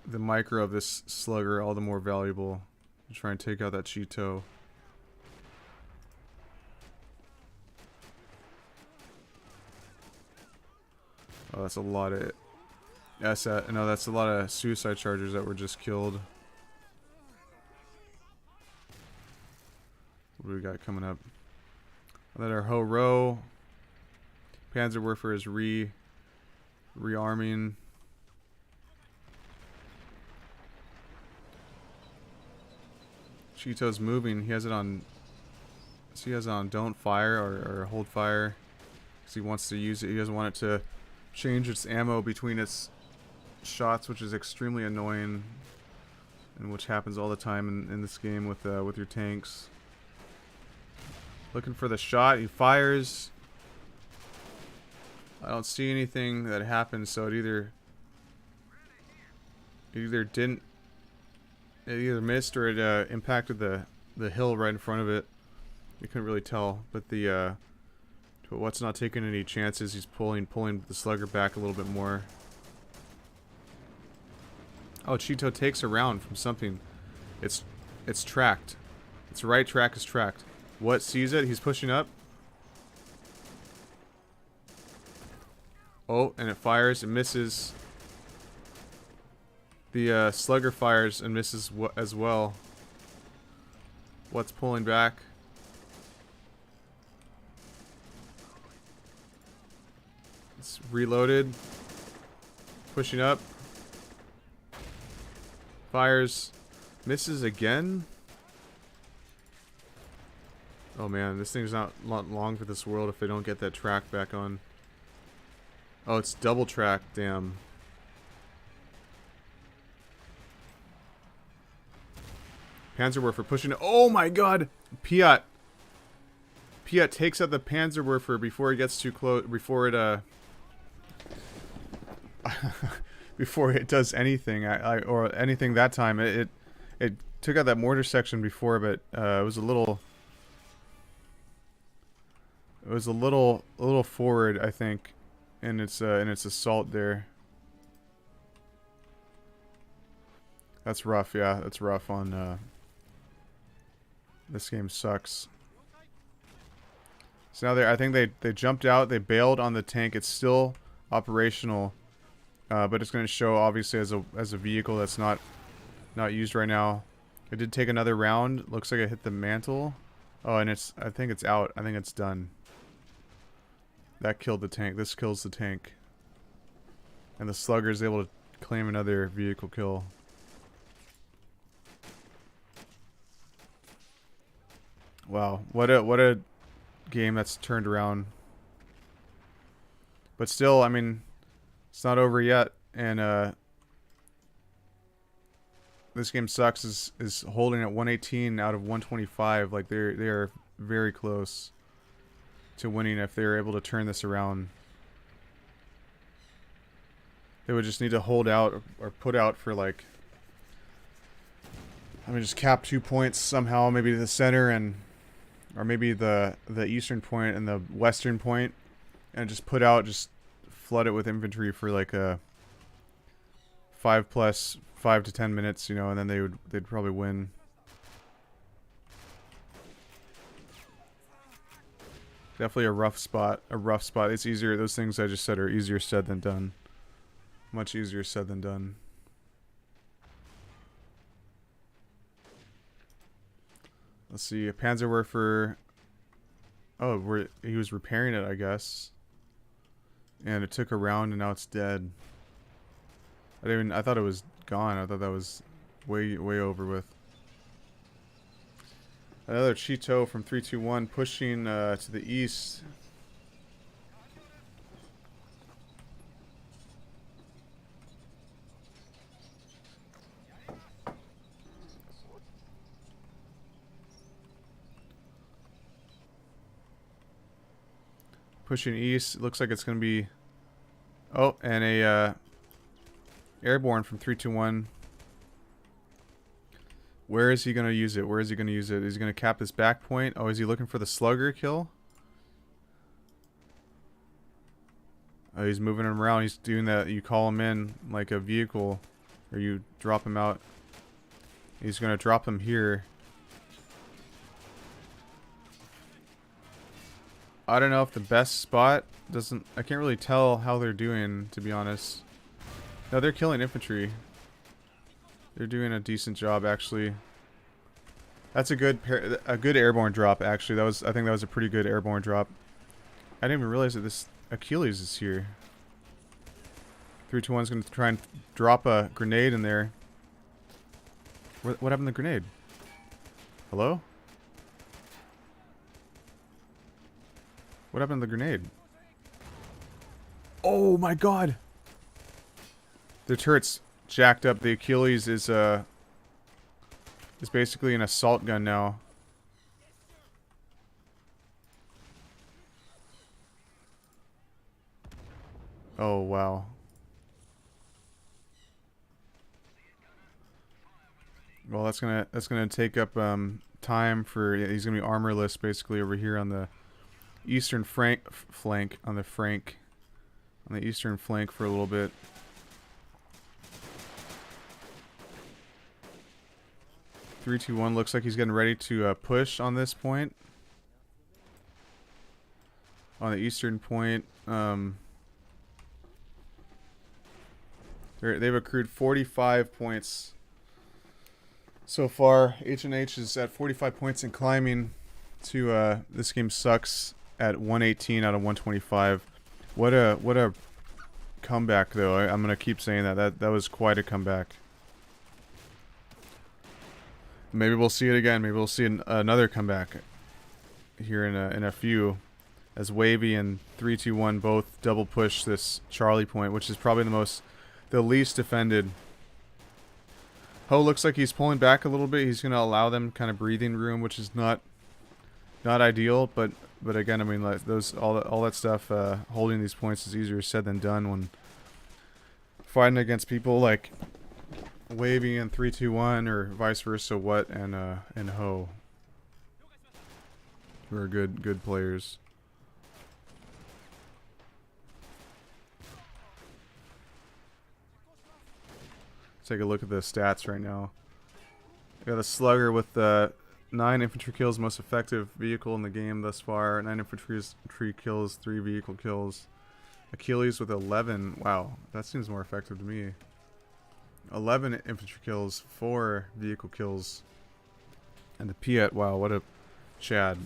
S1: the micro of this slugger all the more valuable to try and take out that Cheeto. Oh, that's a lot of... no, that's a lot of suicide chargers that were just killed. What do we got coming up? And then our Ho Ro. Panzerwerfer is rearming. Cheeto's moving. He has it on... So he has it on don't fire or hold fire. Because he wants to use it. He doesn't want it to change its ammo between its shots, which is extremely annoying, and which happens all the time in this game with your tanks. Looking for the shot. He fires. I don't see anything that happens, so it either missed or it impacted the hill right in front of it. You couldn't really tell, but but what's not taking any chances. He's pulling the slugger back a little bit more. Oh, Cheeto takes a round from something. It's tracked. Its right track is tracked. What sees it? He's pushing up. Oh, and it fires. It misses. The slugger fires and misses as well. What's pulling back? It's reloaded. Pushing up. Fires. Misses again. Oh man, this thing's not long for this world if they don't get that track back on. Oh, it's double track. Damn. Panzerwerfer pushing. Oh my god! Piat takes out the Panzerwerfer before it gets too close. Before it before it does anything, or anything that time. It took out that mortar section before, but it was a little forward, I think, in its assault there. That's rough. Yeah, that's rough on. This game sucks. So now I think they jumped out. They bailed on the tank. It's still operational, but it's going to show obviously as a vehicle that's not used right now. It did take another round. Looks like it hit the mantle. Oh, and I think it's out. I think it's done. That killed the tank. This kills the tank, and the slugger is able to claim another vehicle kill. Wow, what a game that's turned around. But still, I mean, it's not over yet, and this game sucks is holding at 118 out of 125. Like they are very close to winning if they're able to turn this around. They would just need to hold out or put out for like, I mean, just cap 2 points somehow, maybe the center and or maybe the eastern point and the western point, and just put out, just flood it with infantry for like a 5 to 10 minutes, you know, and then they'd probably win. Definitely a rough spot. It's easier. Those things I just said are easier said than done. Much easier said than done. Let's see. A Panzerwerfer. Oh, he was repairing it, I guess. And it took a round, and now it's dead. I thought it was gone. I thought that was way over with. Another Cheeto from 321 pushing to the east. Pushing east. Looks like it's going to be... Oh, and a airborne from 321. Where is he going to use it? Where is he going to use it? Is he going to cap this back point? Oh, is he looking for the slugger kill? Oh, he's moving him around. He's doing that. You call him in like a vehicle, or you drop him out. He's going to drop him here. I don't know if the best spot doesn't... I can't really tell how they're doing, to be honest. No, they're killing infantry. They're doing a decent job, actually. That's a good airborne drop, actually. I think that was a pretty good airborne drop. I didn't even realize that this Achilles is here. 321's going to try and drop a grenade in there. What happened to the grenade? Hello? What happened to the grenade? Oh my god! The turret's jacked up. The Achilles is basically an assault gun now. Oh wow. Well, that's gonna take up time for... Yeah, he's gonna be armorless basically over here on the eastern flank on the eastern flank for a little bit. Three, two, one. Looks like he's getting ready to push on this point. On the eastern point, they've accrued 45 points so far. H&H is at 45 points and climbing to this game sucks at 118 out of 125. What a comeback though. I'm gonna keep saying that was quite a comeback. Maybe we'll see it again. Maybe we'll see another comeback here in a few, as Wavy and 321 both double push this Charlie point, which is probably the least defended. Ho looks like he's pulling back a little bit. He's gonna allow them kind of breathing room, which is not ideal, but again, I mean, like all that stuff, holding these points is easier said than done when fighting against people like Wavy and 321 or vice versa. What and Ho, who are good players. Take a look at the stats right now. We got a slugger with 9 infantry kills, most effective vehicle in the game thus far. 9 infantry kills, 3 vehicle kills. Achilles with 11. Wow, that seems more effective to me. 11 infantry kills, 4 vehicle kills. And the Piet, wow, what a Chad.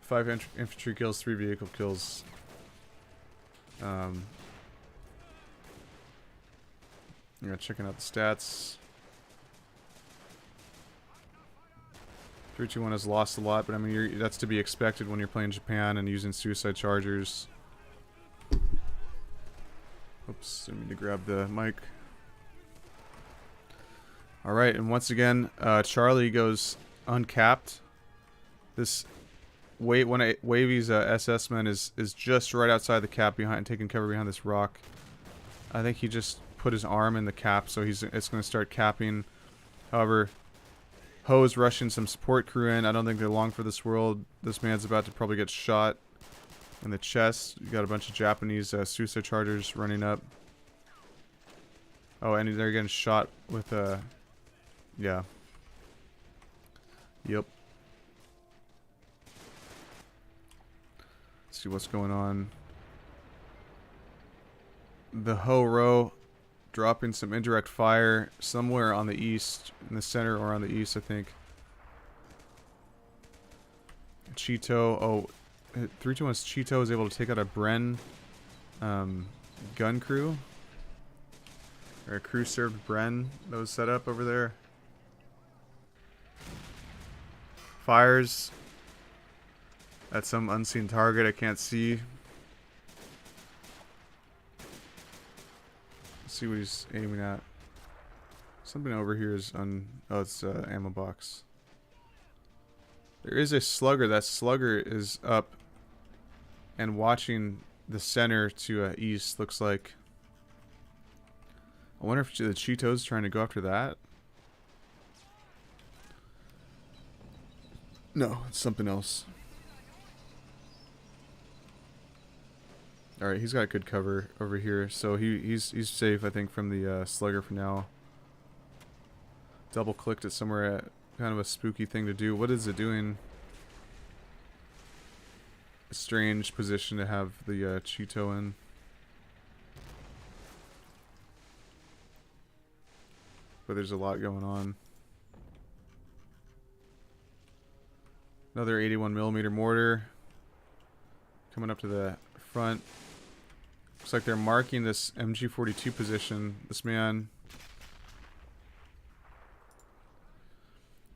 S1: 5 infantry kills, 3 vehicle kills. Yeah, checking out the stats. 321 has lost a lot, but I mean, that's to be expected when you're playing Japan and using suicide chargers. Oops, I need to grab the mic. Alright, and once again, Charlie goes uncapped. This Wavy's SS man is just right outside the cap, taking cover behind this rock. I think he just put his arm in the cap, so it's going to start capping. However, Ho is rushing some support crew in. I don't think they're long for this world. This man's about to probably get shot in the chest. You got a bunch of Japanese suicide chargers running up. Oh, and they're getting shot with yeah. Yep. Let's see what's going on. The Ho row dropping some indirect fire somewhere on the east, in the center or on the east, I think. Cheeto, oh, 321's Cheeto is able to take out a Bren gun crew. Or a crew served Bren that was set up over there. Fires at some unseen target I can't see. Let's see what he's aiming at. Something over here is oh, it's ammo box. There is a slugger. That slugger is up and watching the center to east, looks like. I wonder if the Cheeto's trying to go after that. No, it's something else. Alright, he's got good cover over here, so he's safe, I think, from the slugger for now. Double clicked it somewhere at kind of a spooky thing to do. What is it doing? A strange position to have the Cheeto in. But there's a lot going on. Another 81mm mortar coming up to the front. Looks like they're marking this MG42 position. This man,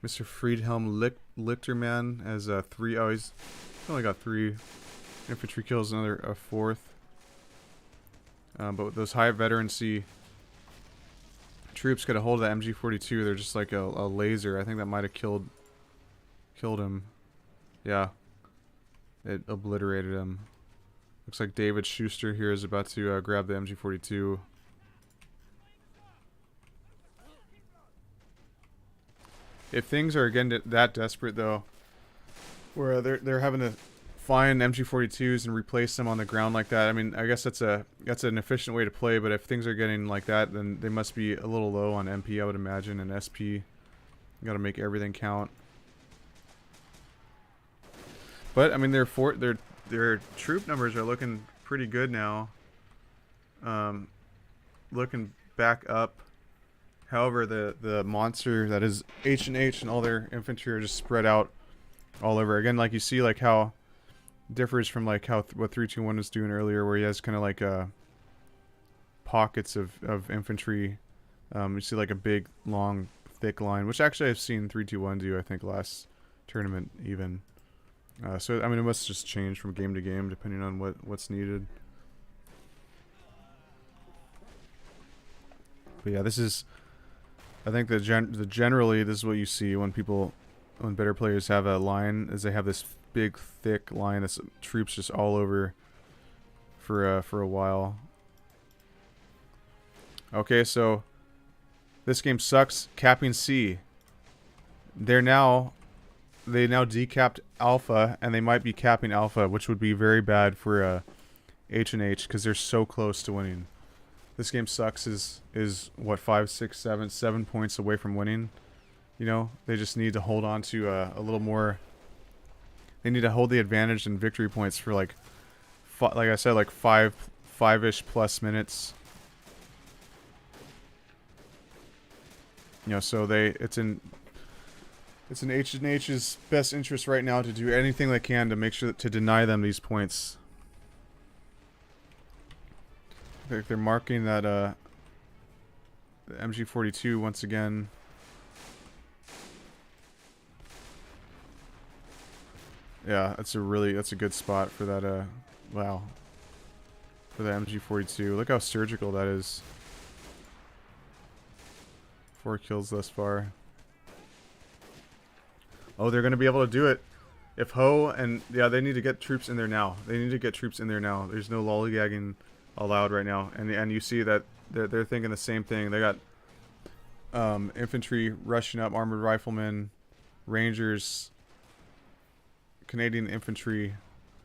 S1: Mr. Friedhelm Lichterman, has 3. Oh, he's only got 3 infantry kills, another a 4th. But with those high veterancy troops get a hold of the MG42, they're just like a laser. I think that might have killed him. Yeah, it obliterated him. Looks like David Schuster here is about to grab the MG42. If things are again that desperate though, where they're having to find MG42s and replace them on the ground like that, I mean, I guess that's an efficient way to play. But if things are getting like that, then they must be a little low on MP, I would imagine, and SP. Got to make everything count. But I mean, their troop numbers are looking pretty good now. Looking back up. However, the monster that is H&H and all their infantry are just spread out all over. Again, like you see, like how differs from like how what 321 was doing earlier, where he has kind of like pockets of infantry. You see like a big, long, thick line, which actually I've seen 321 do. I think last tournament even. So I mean, it must just change from game to game depending on what's needed. But yeah, this is, I think generally this is what you see when better players have a line, is they have this big thick line that's troops just all over for a while. Okay, so this game sucks. Capping C. They now decapped Alpha, and they might be capping Alpha, which would be very bad for H&H because they're so close to winning. This game sucks is what, 5, 6, 7 points away from winning. You know, they just need to hold on to a little more. They need to hold the advantage in victory points for like I said, like five-ish plus minutes. You know, so it's in H&H's best interest right now to do anything they can to make sure to deny them these points. They're marking that the MG42 once again. Yeah, that's a good spot for that. Wow, for the MG42. Look how surgical that is. 4 kills thus far. Oh, they're gonna be able to do it. If Ho and yeah, they need to get troops in there now. They need to get troops in there now. There's no lollygagging allowed right now, and you see that they're thinking the same thing. They got infantry rushing up, armored riflemen, rangers, Canadian infantry.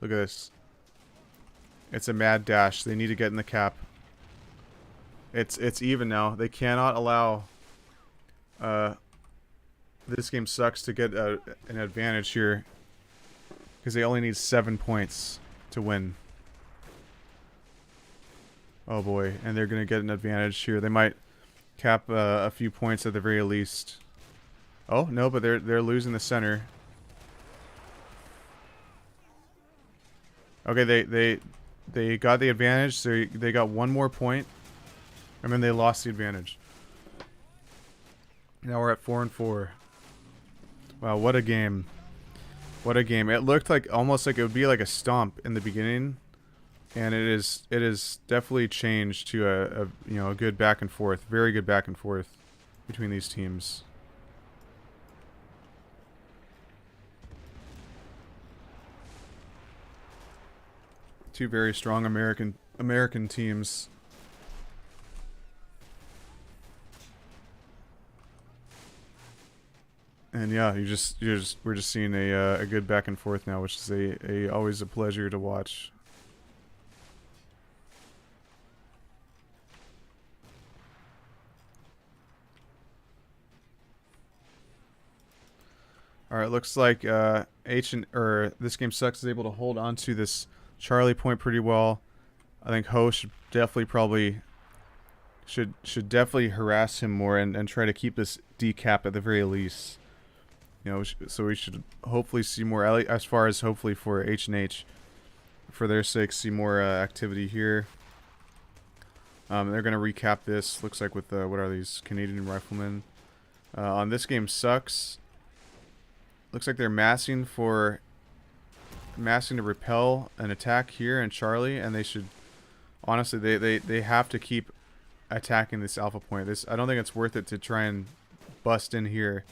S1: Look at this. It's a mad dash. They need to get in the cap. It's even now. They cannot allow. This game sucks to get an advantage here. Because they only need 7 points to win. Oh boy, and they're gonna get an advantage here. They might cap a few points at the very least. Oh no, but they're losing the center. Okay, they got the advantage. They got 1 more point, and then they lost the advantage. Now we're at 4 and 4. Wow, what a game! What a game! It looked like almost like it would be like a stomp in the beginning, and it is definitely changed to a you know, a good back and forth, very good back and forth between these teams. Two very strong American teams. And yeah, we're just seeing a good back and forth now, which is always a pleasure to watch. All right, looks like this game sucks is able to hold on to this Charlie point pretty well. I think Ho should definitely should definitely harass him more and try to keep this decap at the very least. You know, so we should hopefully see more, as far as hopefully for H&H, for their sake, see more activity here. They're going to recap this, looks like, with what are these, Canadian riflemen. On this game sucks. Looks like they're massing to repel an attack here in Charlie, and they should, honestly, they have to keep attacking this alpha point. I don't think it's worth it to try and bust in here.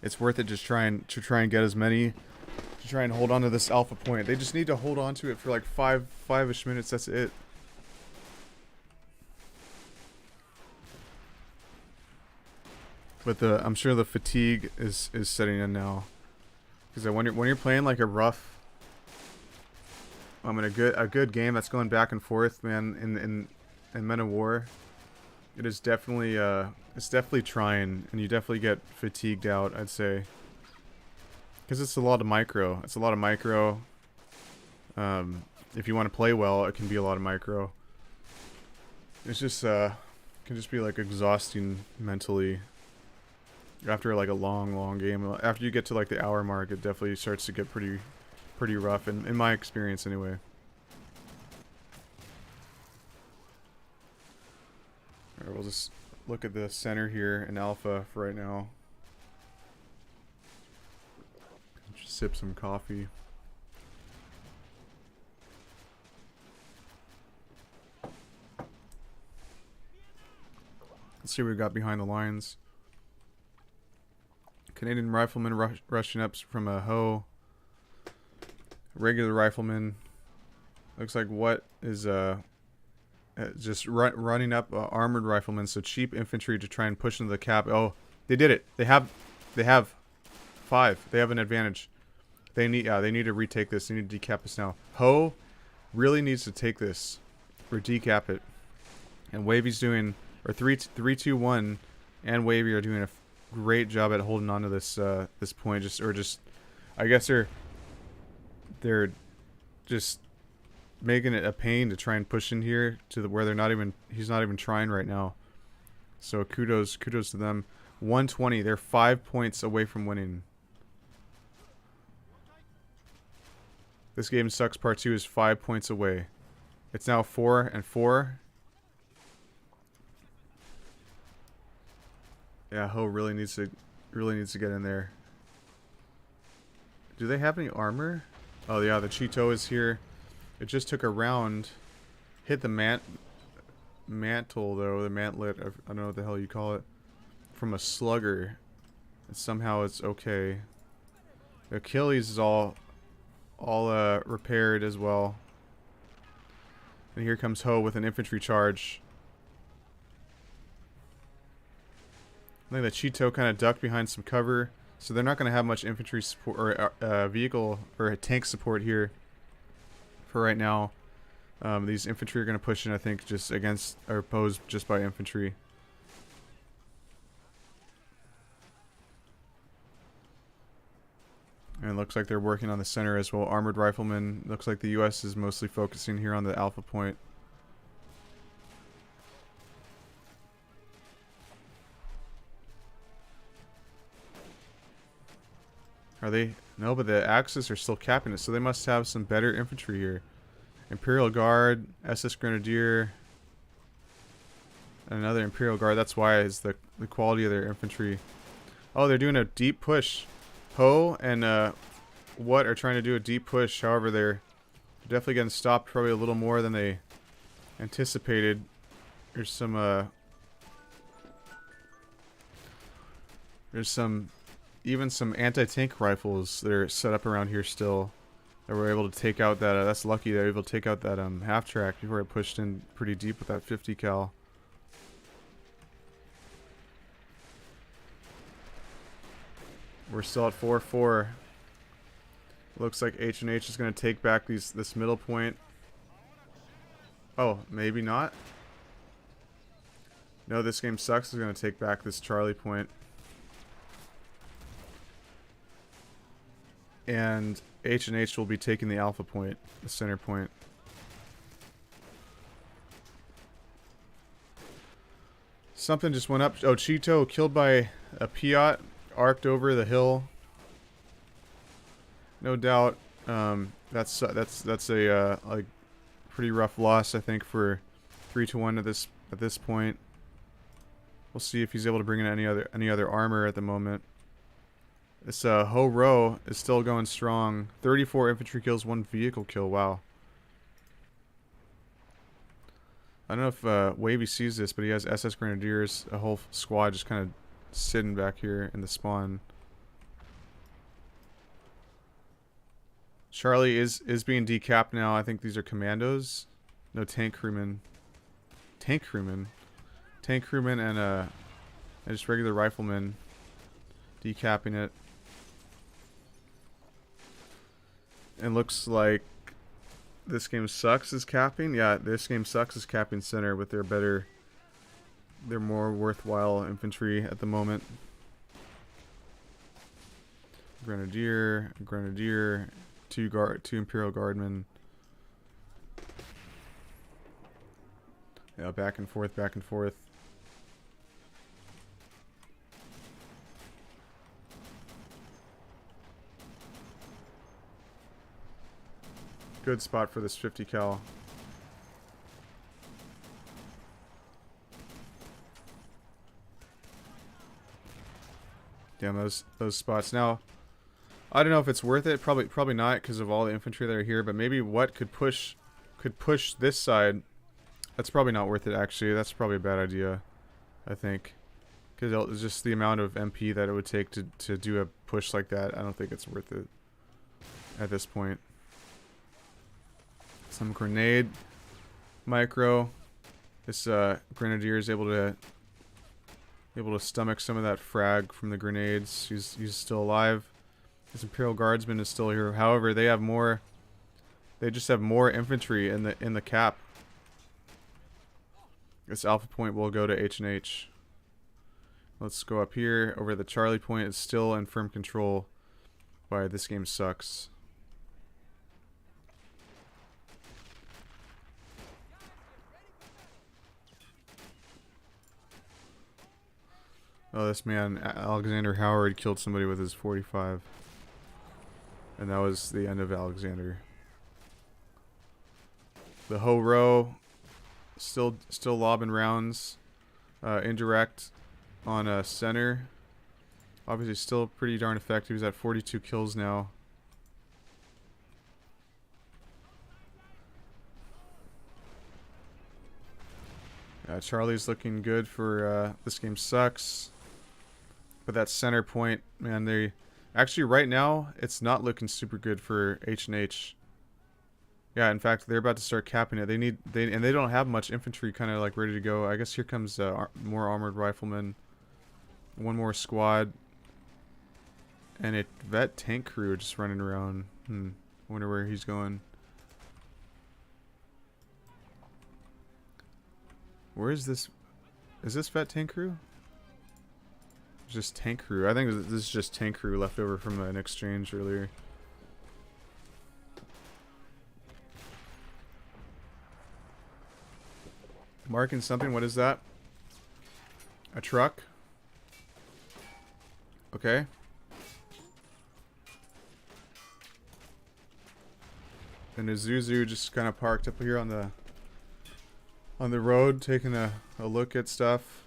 S1: It's worth it just to try and get as many, to try and hold on to this alpha point. They just need to hold on to it for like five-ish minutes. That's it. But I'm sure the fatigue is setting in now, because when you're playing like a rough, a good game that's going back and forth, man, in Men of War, it is definitely it's definitely trying, and you definitely get fatigued out, I'd say, because it's a lot of micro. It's a lot of micro. If you want to play well, it can be a lot of micro. It's just can just be like exhausting mentally. After like a long game, after you get to like the hour mark, it definitely starts to get pretty rough, in my experience anyway. Alright, we'll just look at the center here in alpha for right now. Just sip some coffee. Let's see what we got behind the lines. Canadian rifleman rushing up from a Ho. Regular rifleman. Looks like what is just running up armored riflemen. So cheap infantry to try and push into the cap. Oh, they did it. They have 5. They have an advantage. They need to retake this. They need to decap this now. Ho really needs to take this or decap it. And Wavy's doing, or 3-2-1 and Wavy are doing a great job at holding on to this this point. I guess they're just making it a pain to try and push in here to where he's not even trying right now. So kudos to them. 120. They're 5 points away from winning. This game sucks. Part 2 is 5 points away. It's now 4 and 4. Yeah, Ho really needs to get in there. Do they have any armor? Oh yeah, the Cheeto is here. It just took a round. Hit the mantle though, the mantlet. I don't know what the hell you call it. From a slugger. And somehow it's okay. The Achilles is all repaired as well. And here comes Ho with an infantry charge. I think the Cheeto kind of ducked behind some cover, so they're not going to have much infantry support or vehicle or tank support here for right now. These infantry are going to push in, I think, just against or opposed just by infantry. And it looks like they're working on the center as well. Armored riflemen. Looks like the U.S. is mostly focusing here on the Alpha Point. Are they? No, but the Axis are still capping it, so they must have some better infantry here. Imperial Guard, SS Grenadier, and another Imperial Guard. That's why is the quality of their infantry. Oh, they're doing a deep push. Ho and What are trying to do a deep push. However, they're definitely getting stopped probably a little more than they anticipated. There's some even some anti-tank rifles that are set up around here still that were able to take out that that's lucky they were able to take out that half track before it pushed in pretty deep with that 50 cal. We're still at 4-4. Looks like H&H is going to take back this middle point. Oh, maybe not. No, this game sucks is going to take back this Charlie point. And H&H will be taking the Alpha point, the center point. Something just went up. Oh, Cheeto killed by a Piat, arced over the hill. No doubt, that's a like pretty rough loss, I think, for 3-1 at this point. We'll see if he's able to bring in any other armor at the moment. This Ho Ro is still going strong. 34 infantry kills, 1 vehicle kill. Wow. I don't know if Wavy sees this, but he has SS Grenadiers, a whole squad just kind of sitting back here in the spawn. Charlie is being decapped now. I think these are commandos. No, tank crewmen. Tank crewmen. Tank crewmen and just regular riflemen. Decapping it. And looks like this game sucks is capping. Yeah, this game sucks is capping center with their more worthwhile infantry at the moment. Grenadier, two Imperial Guardmen. Yeah, back and forth, back and forth. Good spot for this 50 cal. Damn, those spots. Now, I don't know if it's worth it. Probably not because of all the infantry that are here. But maybe what could push this side. That's probably not worth it. Actually, that's probably a bad idea. I think because it's just the amount of MP that it would take to do a push like that. I don't think it's worth it at this point. Some grenade micro. This Grenadier is able to stomach some of that frag from the grenades. He's still alive. This Imperial Guardsman is still here. However, they have more. They just have more infantry in the cap. This Alpha point will go to H&H. Let's go up here. Over the Charlie point is still in firm control by This Game Sucks. Oh, this man, Alexander Howard, killed somebody with his 45. And that was the end of Alexander. The Ho Ro still lobbing rounds. Indirect on center. Obviously still pretty darn effective. He's at 42 kills now. Charlie's looking good for this game sucks. But that center point, man, they actually right now it's not looking super good for H&H. Yeah, in fact, they're about to start capping it. They don't have much infantry kind of like ready to go. I guess here comes more armored riflemen. One more squad. And a vet tank crew just running around. I wonder where he's going. Where is this? Is this vet tank crew? Just tank crew. I think this is just tank crew left over from an exchange earlier. Marking something. What is that? A truck? Okay. And Isuzu just kind of parked up here on the road, taking a look at stuff.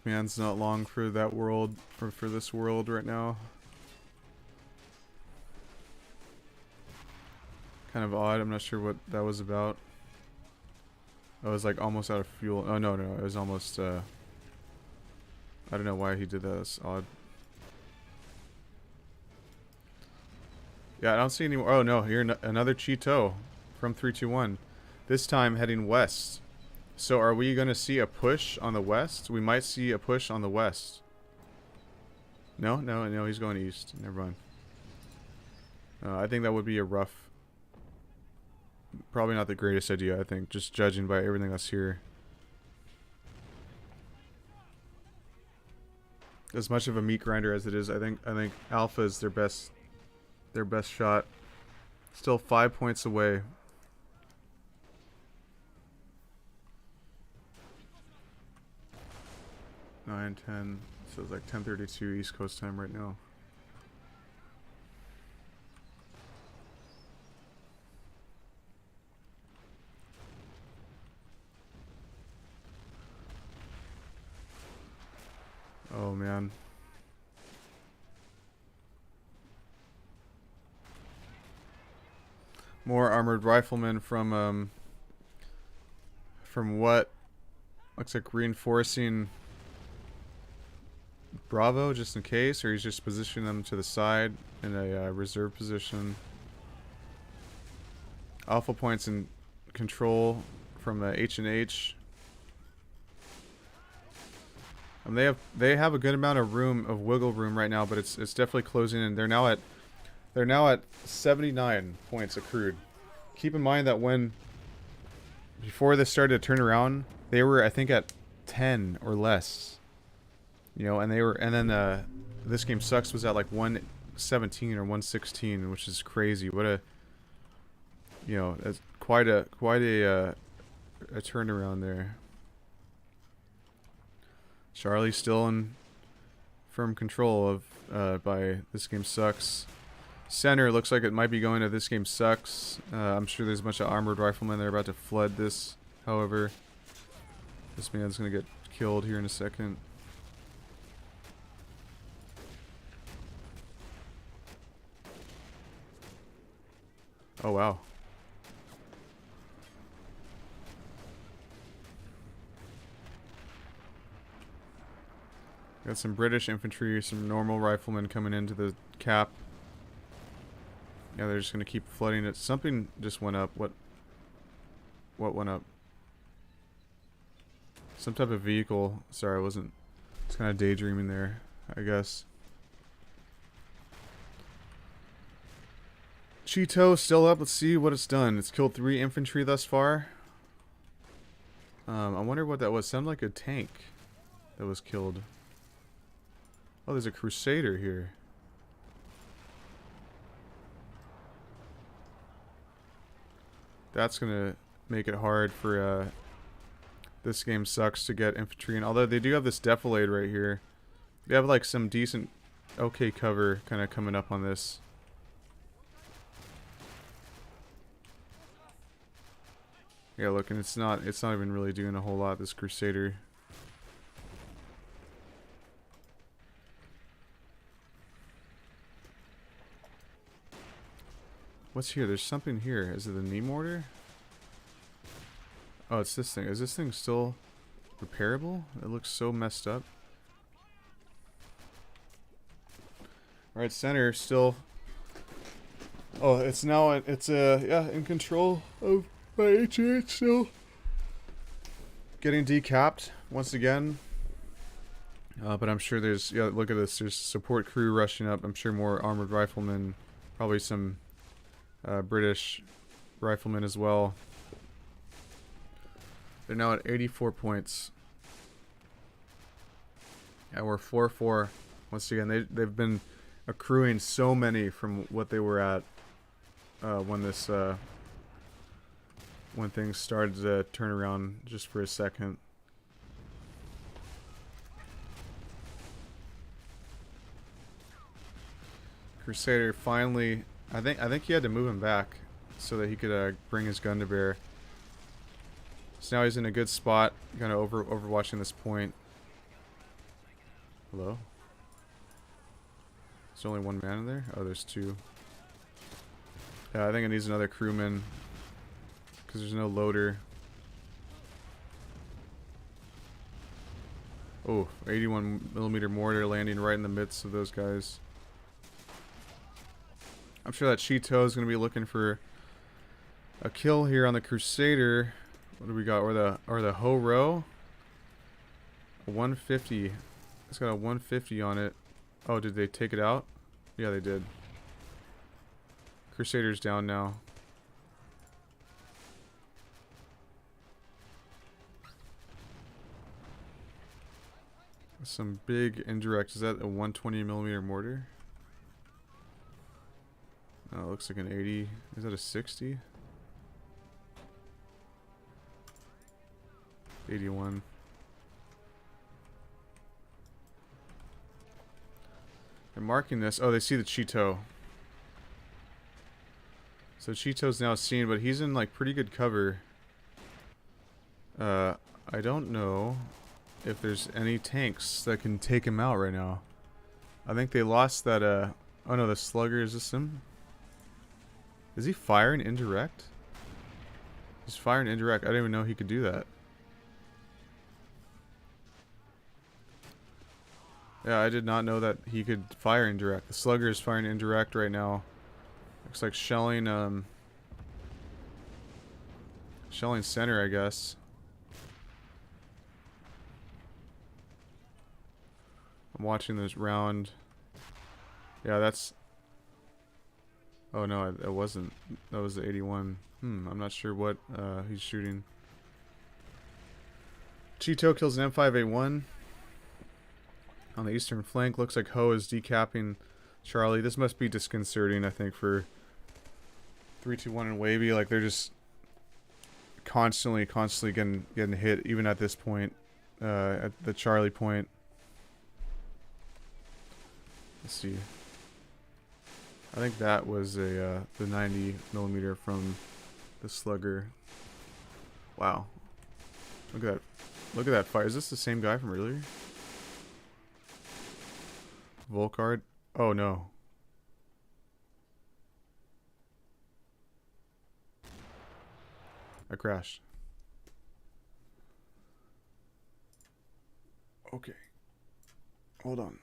S1: Man's not long for that world, or for this world right now. Kind of odd. I'm not sure what that was about. I was like almost out of fuel. Oh no, it was almost. I don't know why he did that. That's odd. Yeah, I don't see any more. Oh no, here another Cheeto from 321. This time heading west. So are we going to see a push on the west? We might see a push on the west. No, he's going east. Never mind. I think that would be a rough... Probably not the greatest idea, I think, just judging by everything that's here. As much of a meat grinder as it is, I think Alpha is their best shot. Still 5 points away. Nine, 10, so it's like 10:32 East Coast time right now. Oh man. More armored riflemen from what looks like reinforcing Bravo just in case, or he's just positioning them to the side in a reserve position. Alpha points in control from H&H. They have a good amount of wiggle room right now, but it's definitely closing in. They're now at 79 points accrued. Keep in mind that before this started to turn around, they were I think at 10 or less. You know, and then this game sucks was at like 117 or 116, which is crazy. What a, you know, it's quite a turnaround there. Charlie's still in firm control of by this game sucks. Center looks like it might be going to this game sucks. I'm sure there's a bunch of armored riflemen that are about to flood this. However, this man's gonna get killed here in a second. Oh wow. Got some British infantry, some normal riflemen coming into the cap. Yeah, they're just gonna keep flooding it. Something just went up. What went up? Some type of vehicle. Sorry, I wasn't. It's kind of daydreaming there, I guess. Cheeto still up. Let's see what it's done. It's killed 3 infantry thus far. I wonder what that was. Sounded like a tank that was killed. Oh, there's a Crusader here. That's gonna make it hard for this game sucks to get infantry in. Although they do have this defilade right here. They have like some decent okay cover kind of coming up on this. Yeah, look, and it's not even really doing a whole lot, this Crusader. What's here? There's something here. Is it the knee mortar? Oh, it's this thing. Is this thing still repairable? It looks so messed up. Alright, center still. Oh, it's now, yeah, in control of my HH still. Getting decapped once again. But I'm sure there's, yeah, look at this. There's support crew rushing up. I'm sure more armored riflemen. Probably some British riflemen as well. They're now at 84 points. Yeah, we're 4-4. Once again, they've been accruing so many from what they were at when this when things started to turn around just for a second. Crusader finally, I think he had to move him back so that he could bring his gun to bear. So now he's in a good spot, kind of overwatching this point. Hello? There's only one man in there? Oh, there's two. Yeah, I think it needs another crewman because there's no loader. Oh, 81mm mortar landing right in the midst of those guys. I'm sure that Cheeto is going to be looking for a kill here on the Crusader. What do we got? Or the Ho-Ro? A 150. It's got a 150 on it. Oh, did they take it out? Yeah, they did. Crusader's down now. Some big indirect. Is that a 120mm mortar? Oh, it looks like an 80. Is that a 60? 81. They're marking this. Oh, they see the Cheeto. So Cheeto's now seen, but he's in like pretty good cover. I don't know if there's any tanks that can take him out right now. I think they lost that, oh no, the Slugger, is this him? Is he firing indirect? He's firing indirect. I didn't even know he could do that. Yeah, I did not know that he could fire indirect. The Slugger is firing indirect right now. Looks like shelling center, I guess. I'm watching this round. Yeah, that's... Oh no, it wasn't. That was the 81. I'm not sure what he's shooting. Cheeto kills an M5A1 on the eastern flank. Looks like Ho is decapping Charlie. This must be disconcerting, I think, for 3-2-1 and Wavy. Like, they're just constantly getting hit, even at this point, at the Charlie point. Let's see. I think that was a the 90mm from the Slugger. Wow. Look at that. Look at that fire. Is this the same guy from earlier? Volkard? Oh no. I crashed. Okay. Hold on.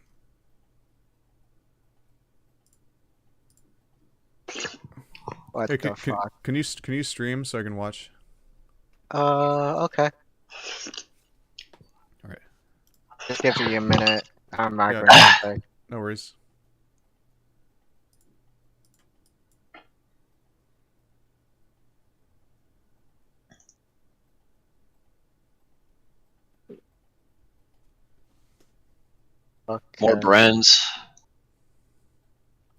S2: What
S1: hey,
S2: the fuck?
S1: Can you stream so I can watch?
S2: Okay.
S1: All right.
S2: Just give you a minute. I'm not
S1: Yeah.
S2: going to
S1: No worries.
S3: More brands.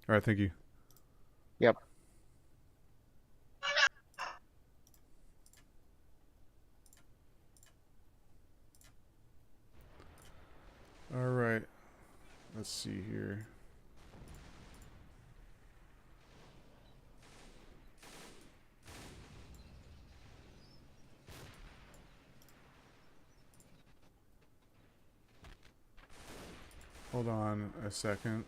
S1: All right, thank you.
S2: Yep.
S1: All right. Let's see here. Hold on a second.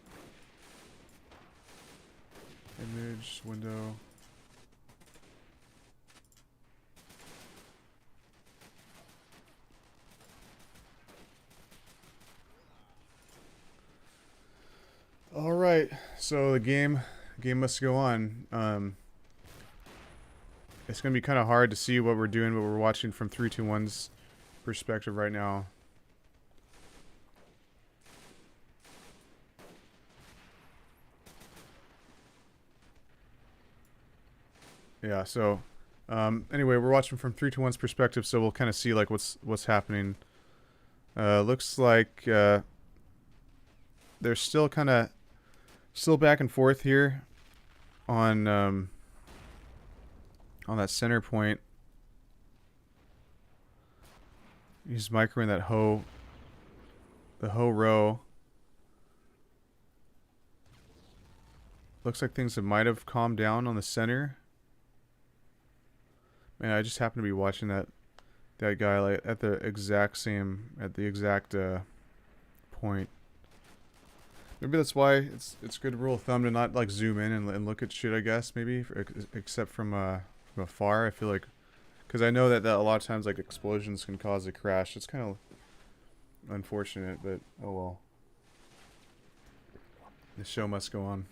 S1: Image, window. right, so the game must go on. It's gonna be kind of hard to see what we're doing, but we're watching from 3-2-1's perspective right now. Yeah, so anyway, we're watching from 3-2-1's perspective, so we'll kind of see like what's happening. Looks like they're still back and forth here on that center point. He's microing that the hoe row. Looks like things might have calmed down on the center. Man, I just happen to be watching that guy like at the exact point. Maybe that's why it's good rule of thumb to not like zoom in and look at shit, I guess, maybe, except from afar. I feel like, because I know that a lot of times like explosions can cause a crash. It's kind of unfortunate, but oh well. The show must go on.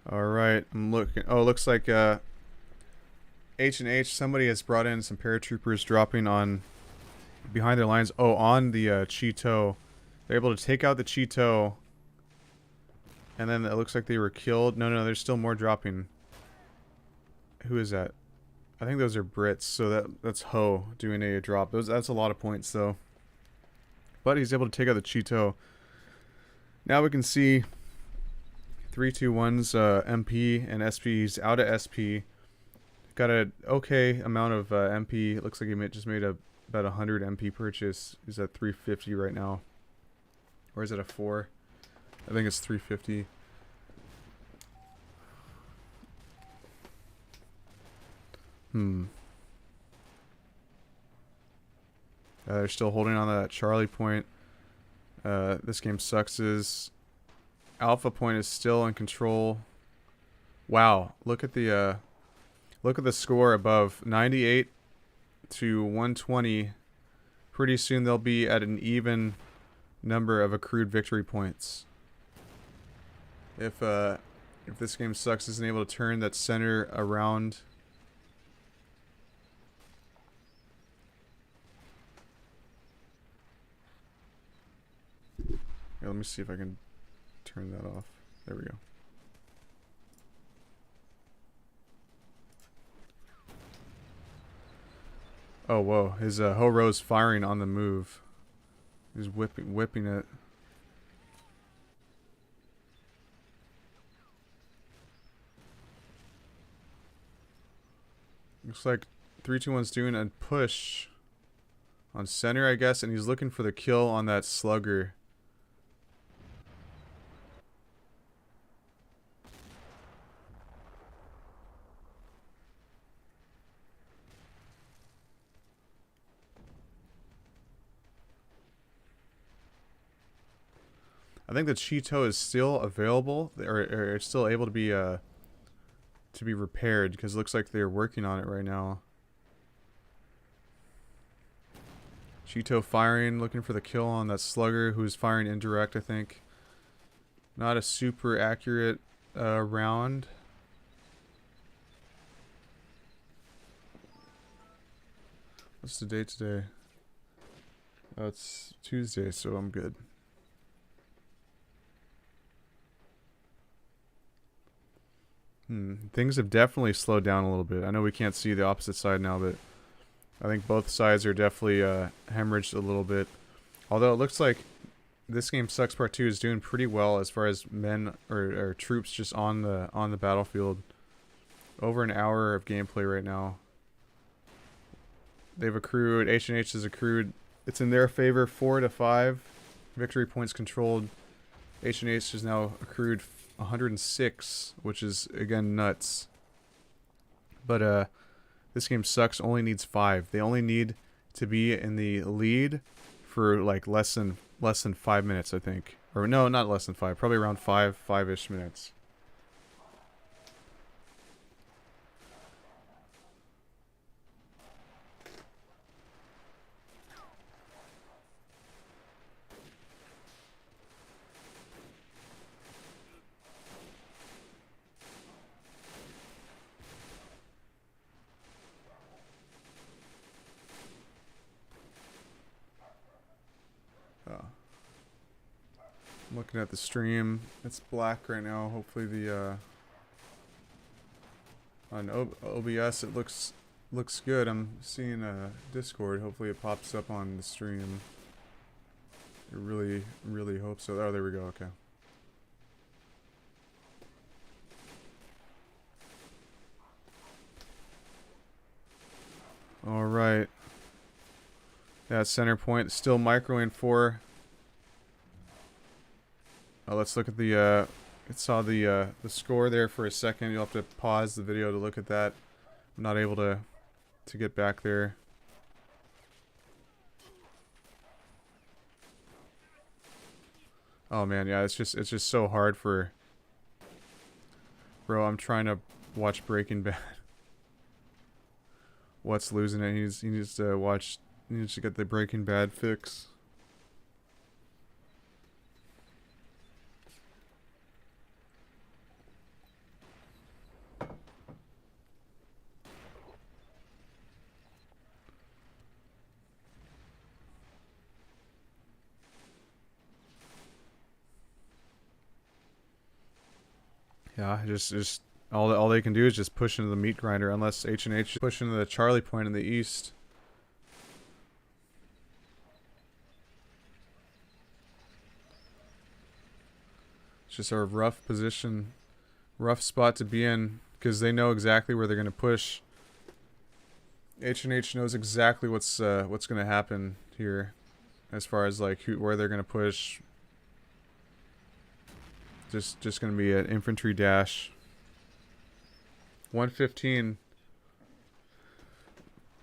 S1: All right, I'm looking. Oh, looks like H&H. Somebody has brought in some paratroopers dropping on behind their lines. Oh, on the Cheeto. They're able to take out the Cheeto, and then it looks like they were killed. No, there's still more dropping. Who is that? I think those are Brits. So that's Ho doing a drop. That's a lot of points though. But he's able to take out the Cheeto. Now we can see 3-2-1's MP and SP. He's out of SP. Got an okay amount of MP. It looks like he just made about 100 MP purchase. He's at 350 right now. Or is it a 4? I think it's 350. They're still holding on to that Charlie point. This game sucks. Alpha point is still in control. Wow, look at the score above, 98 to 120. Pretty soon they'll be at an even number of accrued victory points. If this game sucks isn't able to turn that center around. Here, let me see if I can turn that off. There we go. Oh, whoa. His Ho Ro's firing on the move. He's whipping it. Looks like 3-2-1's doing a push on center, I guess, and he's looking for the kill on that slugger. I think the Cheeto is still available, or still able to be repaired, because it looks like they're working on it right now. Cheeto firing, looking for the kill on that slugger, who's firing indirect, I think. Not a super accurate round. What's the date today? Oh, it's Tuesday, so I'm good. Things have definitely slowed down a little bit. I know we can't see the opposite side now, but I think both sides are definitely hemorrhaged a little bit. Although it looks like this game sucks part 2 is doing pretty well as far as men or troops just on the battlefield. Over an hour of gameplay right now. They've accrued, H&H has accrued, it's in their favor, 4 to 5 victory points controlled. H&H has now accrued 106, which is again nuts. But this game sucks. Only needs 5. They only need to be in the lead for like less than 5 minutes, I think. Or no, not less than 5. Probably around 5-ish minutes. I'm looking at the stream. It's black right now. Hopefully the on OBS it looks good. I'm seeing Discord. Hopefully it pops up on the stream. I really hope so. Oh, there we go. Okay. All right. Yeah, center point. Still microing 4. Let's look at the, I saw the score there for a second. You'll have to pause the video to look at that. I'm not able to get back there. Oh man, yeah, it's just so hard for... Bro, I'm trying to watch Breaking Bad. What's losing it? He needs to get the Breaking Bad fix. Yeah, just all they can do is just push into the meat grinder, unless H&H push into the Charlie point in the east. It's just a rough position, rough spot to be in, because they know exactly where they're going to push. H&H knows exactly what's going to happen here, as far as like where they're going to push. Just going to be an infantry dash. 115.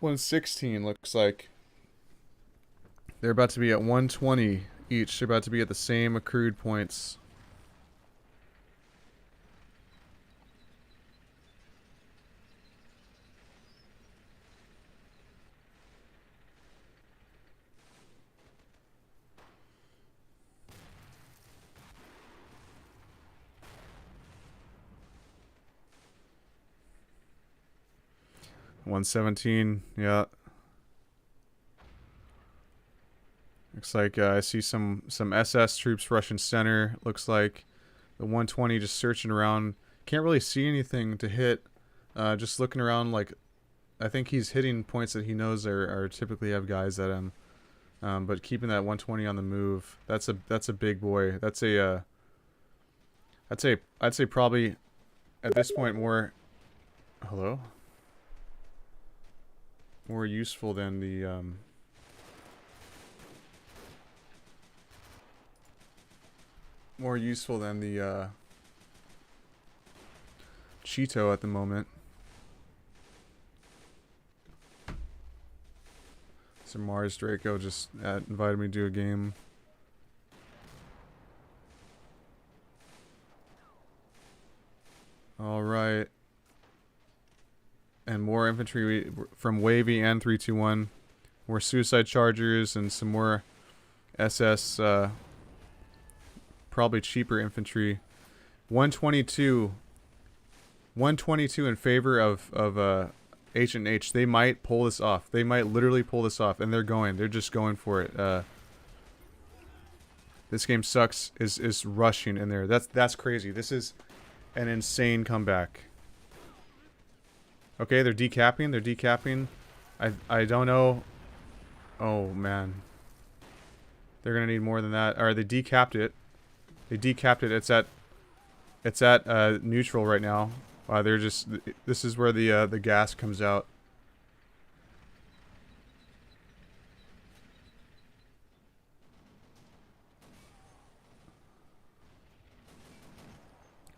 S1: 116 looks like. They're about to be at 120 each. They're about to be at the same accrued points. $117, yeah. Looks like I see some SS troops rushing center. Looks like the 120 just searching around. Can't really see anything to hit. Just looking around, like I think he's hitting points that he knows are typically have guys at him. But keeping that 120 on the move, that's a big boy. That's a I'd say probably at this point more. Hello. More useful than the Cheeto at the moment. So Mars Draco just invited me to do a game. All right. And more infantry from Wavy and 321. More suicide chargers and some more SS, probably cheaper infantry. 122 in favor of H&H. They might pull this off. They might literally pull this off, and they're just going for it. This game sucks is rushing in there. That's crazy. This is an insane comeback. Okay, they're decapping. I don't know. Oh man. They're gonna need more than that. Alright, they decapped it. It's at neutral right now. They're just, this is where the gas comes out.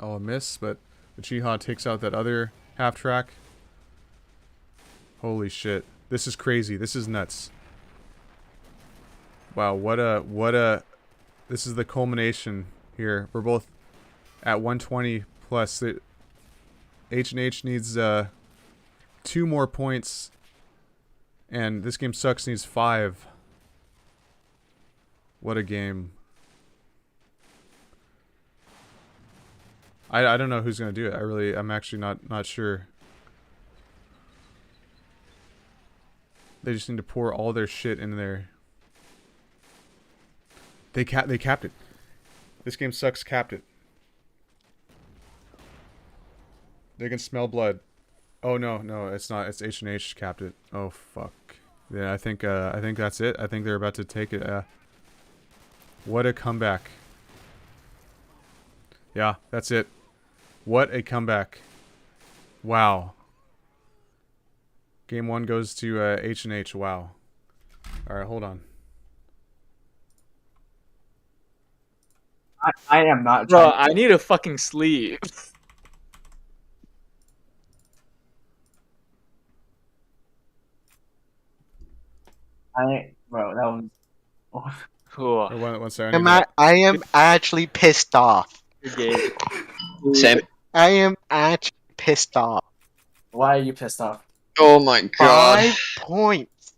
S1: Oh, a miss, but the Chiha takes out that other half track. Holy shit. This is crazy. This is nuts. Wow, what a this is the culmination here. We're both at 120 plus. H&H needs 2 more points, and This Game Sucks needs 5. What a game. I don't know who's gonna do it. I'm actually not sure. They just need to pour all their shit in there. They capped it. This Game Sucks capped it. They can smell blood. Oh no, it's not. It's H&H capped it. Oh fuck. Yeah, I think that's it. I think they're about to take it. What a comeback. Yeah, that's it. What a comeback. Wow. Game 1 goes to H&H. Wow. Alright, hold on.
S4: I am not.
S5: Bro, I need a fucking sleep.
S4: Bro, that was.
S5: Cool.
S1: One second.
S2: I am actually pissed off.
S5: Good game.
S3: Same.
S2: I am actually pissed off.
S4: Why are you pissed off?
S3: Oh my god.
S2: 5 points.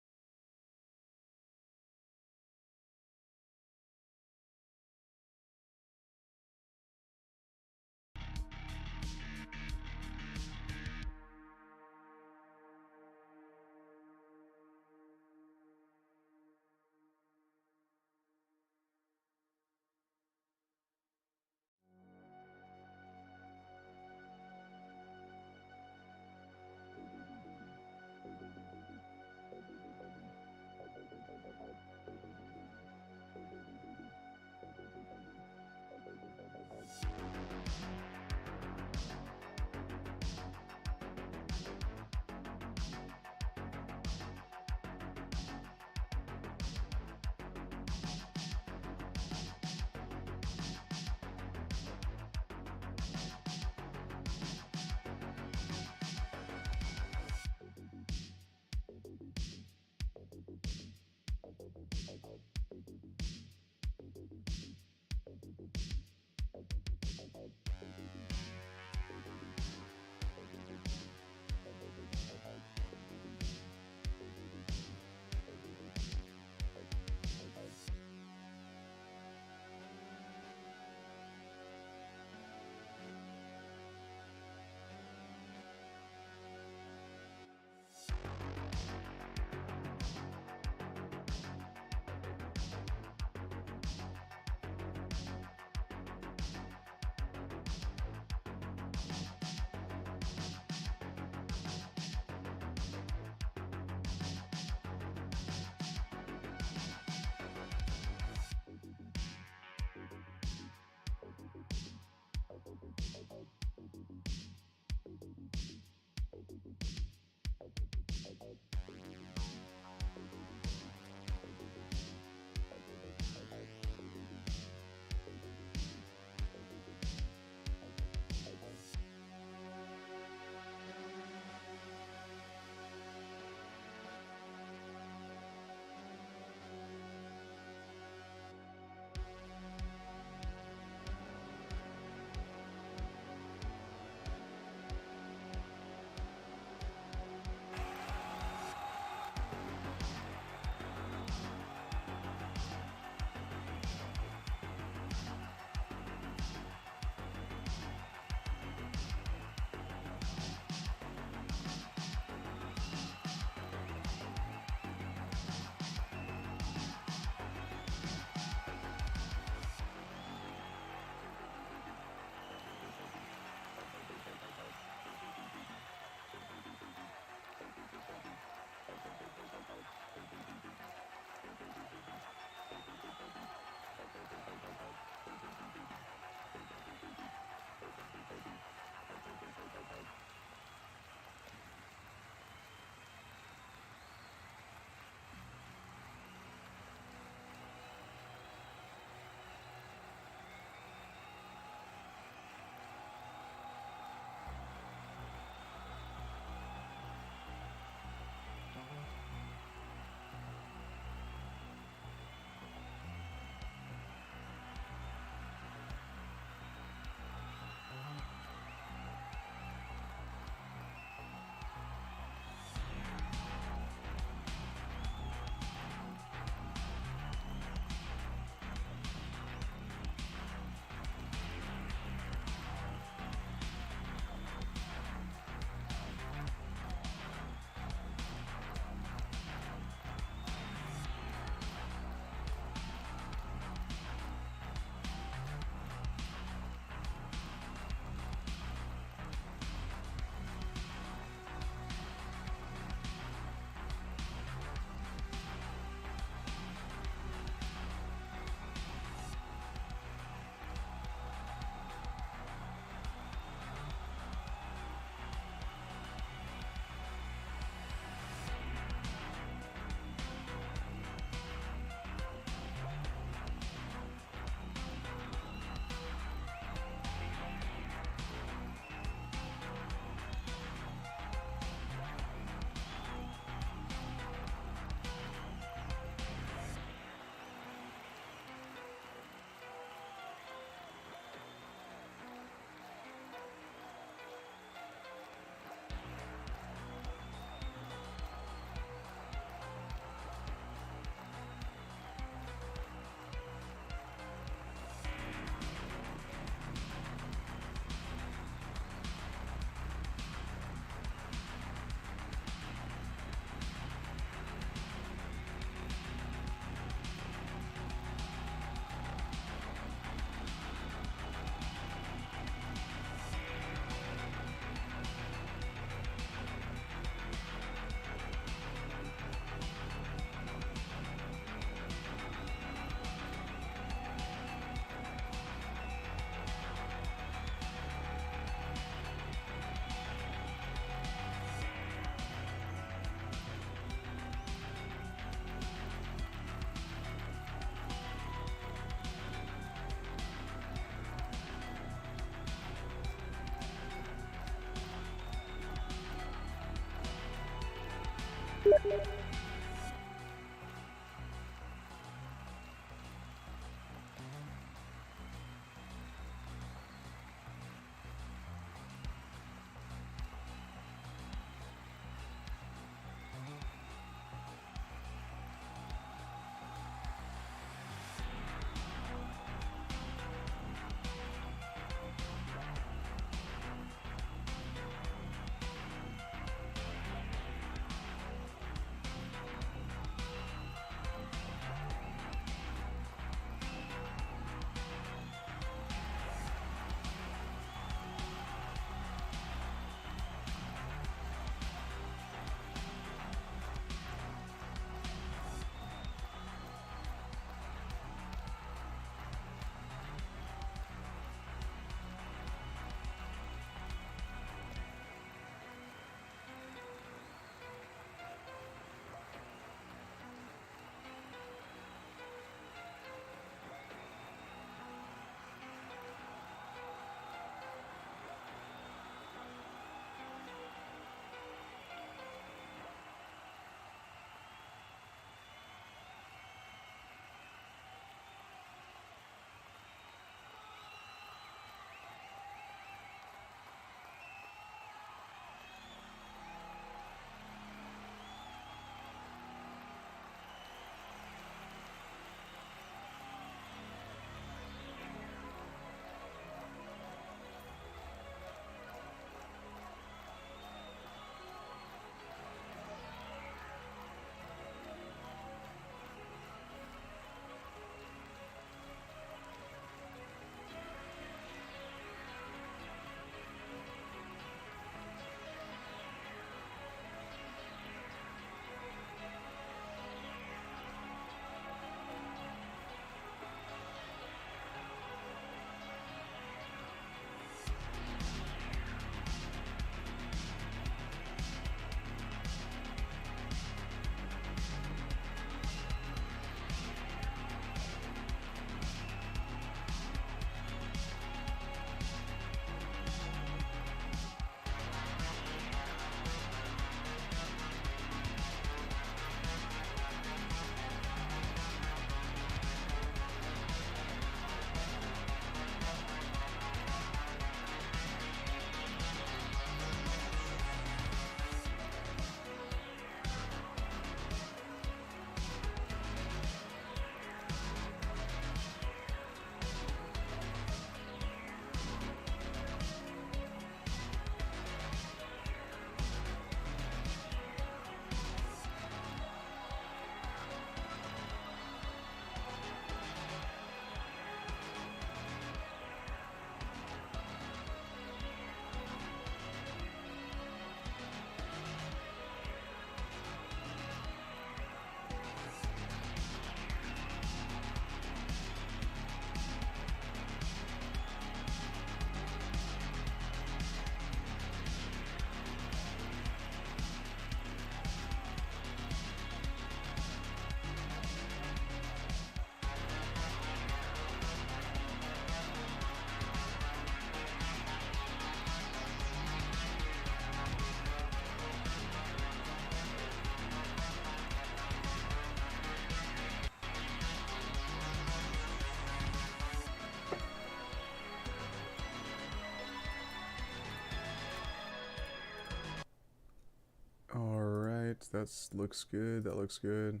S1: That looks good. That looks good.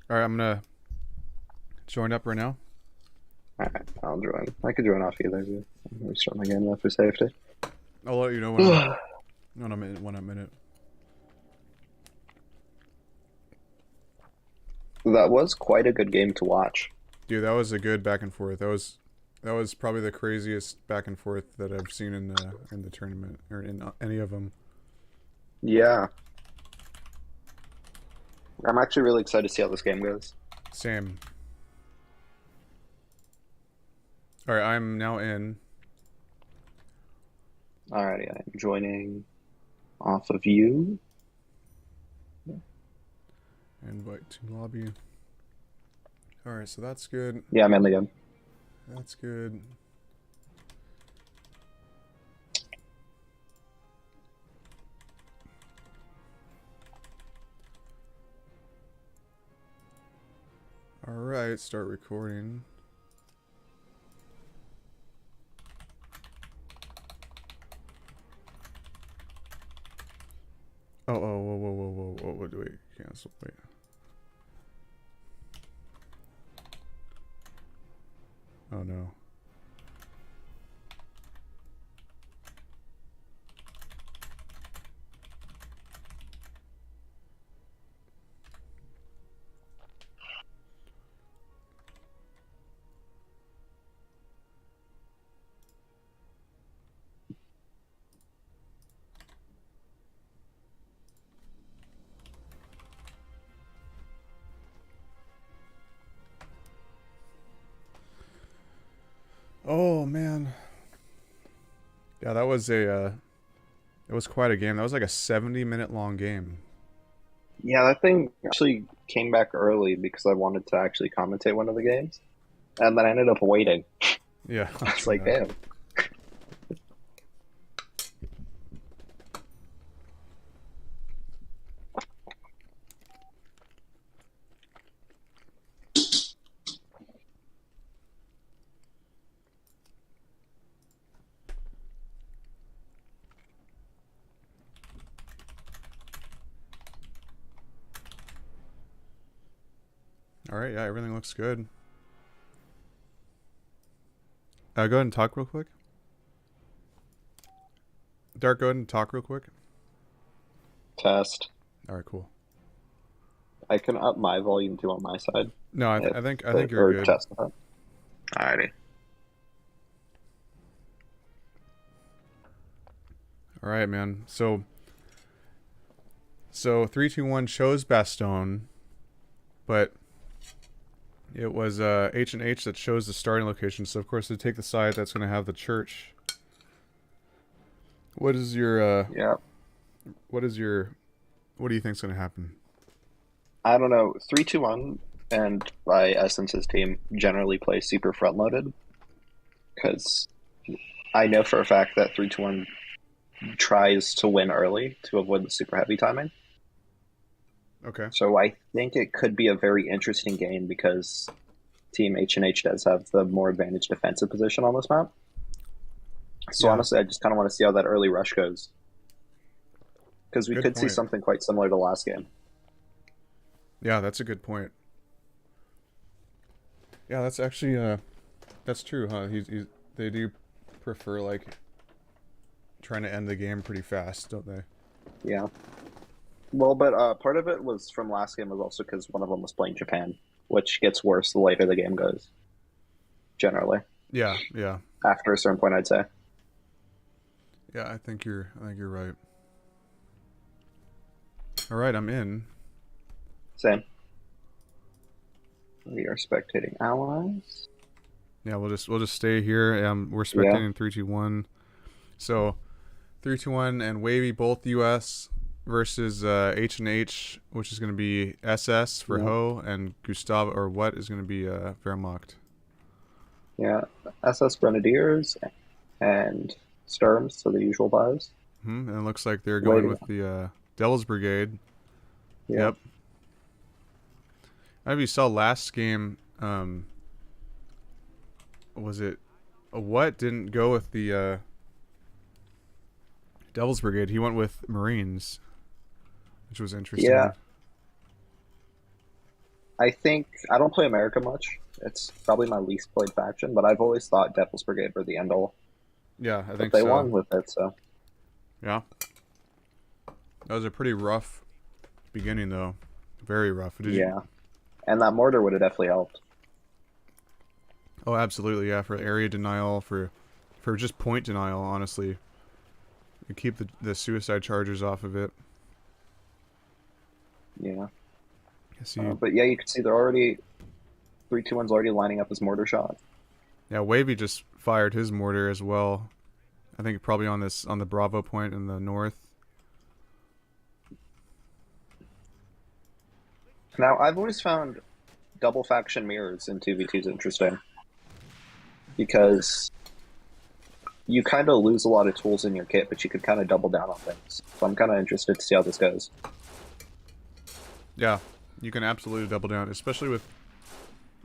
S1: All right, I'm gonna join up right now.
S6: Alright, I'll join. I could join off either. I'm gonna restart my game though for safety.
S1: I'll let you know when I'm in it.
S6: That was quite a good game to watch.
S1: Dude, that was a good back and forth. That was probably the craziest back and forth that I've seen in the tournament or in any of them.
S6: Yeah. I'm actually really excited to see how this game goes.
S1: Same. All right, I'm now in.
S6: Alrighty, I'm joining off of you.
S1: Invite to lobby. Alright, so that's good.
S6: Yeah, I'm in the game.
S1: That's good. Alright, start recording. Oh, whoa, wait, cancel, wait. Oh no. Oh man. Yeah, that was it was quite a game. That was like a 70-minute long game.
S6: Yeah, that thing actually came back early because I wanted to actually commentate one of the games, and then I ended up waiting.
S1: Yeah.
S6: I was like, damn.
S1: Alright, yeah, everything looks good. Go ahead and talk real quick. Dark, go ahead and talk real quick.
S6: Test.
S1: Alright, cool.
S6: I can up my volume too on my side.
S1: No, I
S6: If
S1: think
S6: or
S1: you're good.
S6: Test that. Alrighty.
S1: Alright, man. So 3-2-1 chose Bastogne, but it was H&H that chose the starting location. So of course they take the side that's going to have the church. What is your
S6: Yeah.
S1: what do you think's going to happen?
S6: I don't know. 3-2-1 and by Essence's team generally play super front loaded because I know for a fact that 3-2-1 tries to win early to avoid the super heavy timing.
S1: Okay.
S6: So I think it could be a very interesting game because Team H&H does have the more advantaged defensive position on this map. So
S1: Yeah.
S6: honestly, I just kind of want to see how that early rush goes. Because we
S1: Good
S6: could see
S1: point.
S6: something quite similar to last game.
S1: Yeah, that's a good point. Yeah, that's actually that's true, huh? They do prefer like trying to end the game pretty fast, don't they?
S6: Yeah. Well, but part of it was from last game was also because one of them was playing Japan, which gets worse the later the game goes. Generally,
S1: Yeah, yeah.
S6: after a certain point, I'd say.
S1: Yeah, I think you're right. All right, I'm in.
S6: Same. We are spectating allies.
S1: Yeah, we'll just stay here. We're spectating 3-2-1. So 3-2-1 and Wavy both US versus H&H, which is going to be SS for
S6: Yeah.
S1: Ho, and Gustavo or what is going to be Wehrmacht.
S6: Yeah, SS Grenadiers and Sturms, so the usual buys.
S1: And it looks like they're going
S6: Wavy.
S1: with the Devil's Brigade.
S6: Yeah.
S1: Yep. I don't know if you saw last game, was it what didn't go with the Devil's Brigade? He went with Marines, which was interesting.
S6: Yeah. I think I don't play America much. It's probably my least played faction, but I've always thought Devil's Brigade were the end all.
S1: Yeah, I
S6: But
S1: think
S6: they
S1: so.
S6: won with it, so
S1: Yeah. That was a pretty rough beginning, though. Very rough. Did you-
S6: yeah. And that mortar would have definitely helped.
S1: Oh, absolutely. Yeah, for area denial, for just point denial. Honestly, you keep the suicide chargers off of it.
S6: Yeah.
S1: I see.
S6: But yeah, you can see they're already 3-2-1's already lining up his mortar shot.
S1: Yeah, Wavy just fired his mortar as well. I think probably on the Bravo point in the north.
S6: Now, I've always found double faction mirrors in 2v2s interesting because you kind of lose a lot of tools in your kit, but you could kind of double down on things. So I'm kind of interested to see how this goes.
S1: Yeah, you can absolutely double down, especially with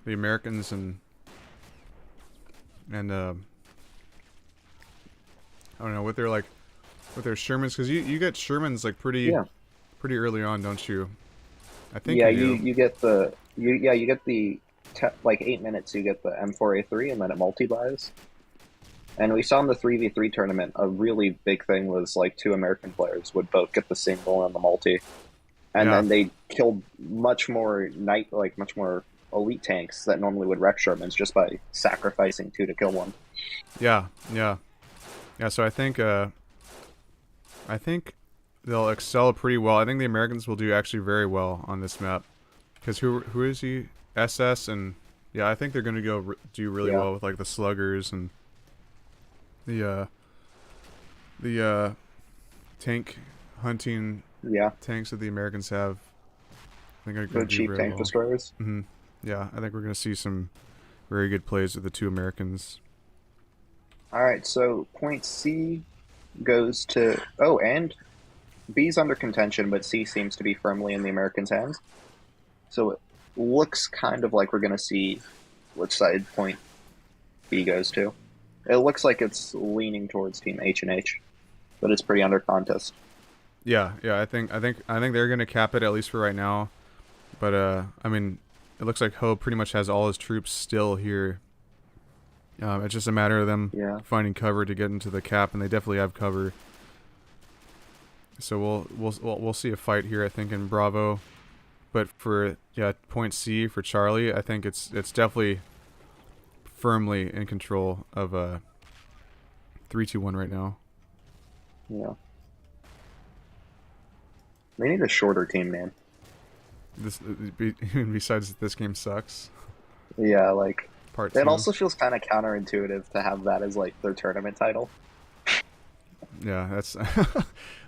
S1: the Americans and I don't know, with their Shermans, because you get Shermans like pretty early on, don't you? I think
S6: Yeah,
S1: you
S6: you get the you get the like 8 minutes. You get the M4A3, and then it multi-buys. And we saw in the 3v3 tournament, a really big thing was like 2 American players would both get the single and the multi, and then they killed much more much more elite tanks that normally would wreck Shermans just by sacrificing 2 to kill 1.
S1: Yeah. So I think they'll excel pretty well. I think the Americans will do actually very well on this map, because who is he? SS, and yeah, I think they're gonna do really well with like the sluggers and the tank hunting tanks that the Americans have. I think are going to do
S6: cheap
S1: very
S6: tank
S1: well.
S6: destroyers.
S1: Yeah, I think we're going to see some very good plays with the 2 Americans.
S6: All right, so point C goes to and B's under contention, but C seems to be firmly in the Americans' hands. So it looks kind of like we're going to see which side point B goes to. It looks like it's leaning towards Team H&H, but it's pretty under contest.
S1: Yeah, I think they're going to cap it, at least for right now. But I mean, it looks like Ho pretty much has all his troops still here. It's just a matter of them finding cover to get into the cap, and they definitely have cover. So we'll see a fight here, I think, in Bravo. But for point C for Charlie, I think it's definitely firmly in control of 3-2-1 right now.
S6: Yeah. They need a shorter team name.
S1: Besides, this game sucks.
S6: Yeah, like
S1: Part 2.
S6: It also feels kind of counterintuitive to have that as like their tournament title.
S1: Yeah, that's